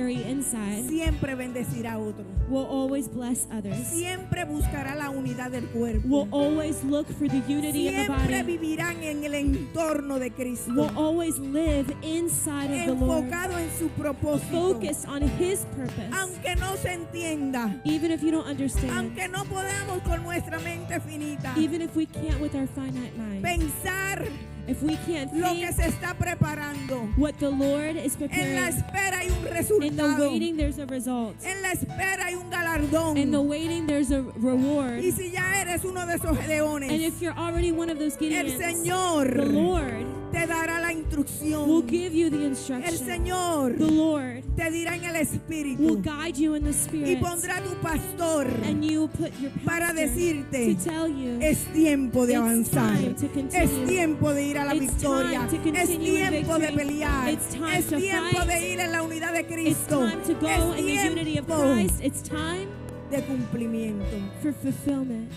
carry inside siempre bendecirá a otro. will always bless others, Siempre buscará la unidad del cuerpo. will always look for the unity of the Siempre body, vivirán en el entorno de Cristo, will always live inside of the Lord, enfocado en su propósito. focused on His purpose. Aunque no se entienda, Even if you don't understand, aunque no podamos con nuestra mente finita even if we can't with our finite mind, pensar if we can't lo que think se está preparando, what the Lord is en la preparing, espera hay un in the resultado, waiting there's a result, en la espera hay un galardón. in the waiting there's a reward. Y si ya eres uno de esos And leones, if you're already one of those el Gideons, Señor the Lord te dará la will instrucción. give you the El instruction. Señor The Lord te dirá en el will Espíritu guide you in the y Spirit, pondrá tu pastor and you will put your para pastor decirte, to tell you es tiempo de it's avanzar, time to continue. es tiempo de ir a la It's victoria, time to continue es in tiempo de victory. pelear, It's time es to tiempo fight. de ir en la unidad de It's Cristo, time to go es in the unity of tiempo Christ. It's time de cumplimiento. for fulfillment.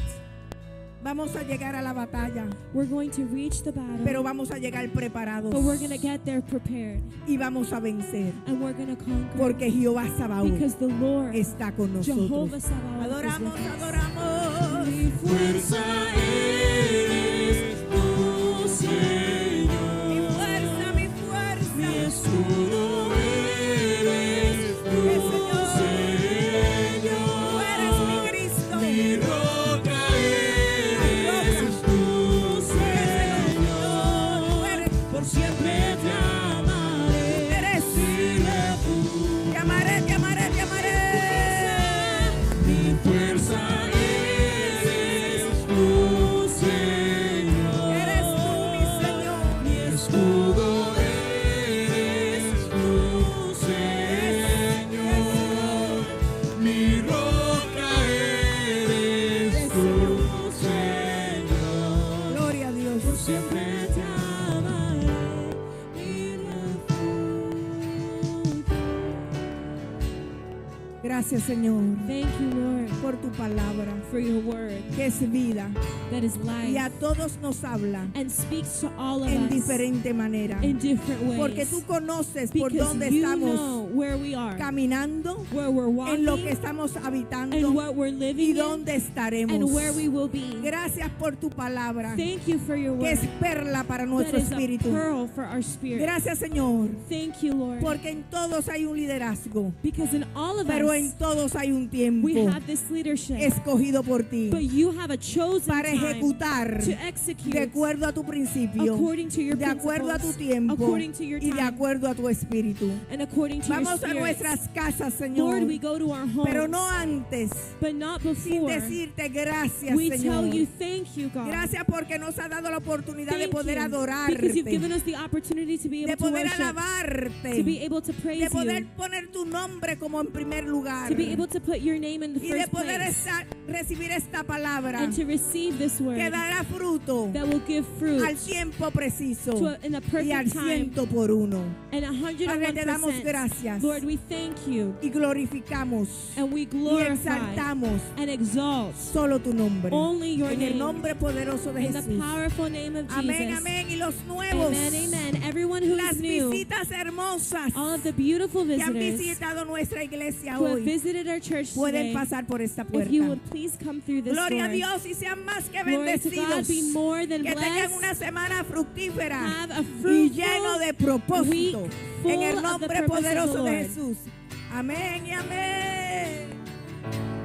Vamos a llegar a la batalla, We're going to reach the battle, pero vamos a llegar preparados but we're going to get there prepared, y vamos a vencer, and we're going to conquer, porque Jehová Sabaoth because the Lord, está con nosotros. Jehovah Sabaoth, is Adoramos, with us. adoramos. Mi Fuerza eres tú, Señor. Mi fuerza, mi fuerza. Mi escudo eres tú, Señor. Tú eres mi Cristo. Mi roca eres tú, Señor. Tú eres, Por siempre te amaré. eres. Mi refugio. Te amaré, te amaré, te amaré. Mi fuerza eres tú, Señor. Eres tú, mi Señor. Mi escudo eres tú, Señor. Mi roca eres tú, Señor. Gloria a Dios. Por siempre te amaré, mi refugio. Gracias, Señor, Thank you, Lord, por tu palabra, for your word que es vida that is y a life todos nos habla and speaks to all of en us diferente manera. in different ways. Porque tú conoces por Because dónde you estamos know where we are, caminando, where we're en lo que walking, estamos habitando and what we're y living in, dónde estaremos. and where we will be. Gracias por tu palabra, Thank you for your que word es perla para that nuestro is a espíritu. pearl for our spirit. Gracias, Señor, Thank you, Lord, porque en todos hay un liderazgo, because in all of pero us en todos hay un tiempo we have this leadership, escogido por ti but you have a chosen para time ejecutar to de execute acuerdo a tu principio, according to your de acuerdo a tu principles, tiempo according to your y de time, acuerdo a tu espíritu. and according to your Vamos a spirit. nuestras casas, Señor, Lord, we go to our homes, pero no antes, but not sin before. decirte gracias, We Señor. tell you thank you, God. Gracias porque nos ha dado la oportunidad de Thank poder you, adorarte, because you've given us the opportunity to be de able to poder worship, alabarte, to be able to de praise poder you, poner tu nombre como en primer lugar to be able to put your name in the y de first poder place, recibir esta palabra and to receive this word que dará fruto that will give fruit al tiempo preciso in a y al perfect time, 100 por uno. and Padre, te damos 101%. gracias Lord, we thank you, y glorificamos and we y glorify exaltamos and exalt solo tu nombre. only your En el name, nombre poderoso de in the Jesús. powerful name of Amén, Jesus. amén. Y los nuevos, Amen, amen. Everyone who las is new, visitas hermosas all of the beautiful que han visitors visitado nuestra iglesia who have hoy visited our church pueden today, pasar por esta if puerta. you would please come through this Gloria a door. Dios y sean más que Glory to God, bendecidos. be more than Que tengan blessed. una semana fructífera Have a y fruitful lleno de propósito. week En el full of the nombre purpose of the poderoso de Lord. Jesús. Amén y amén.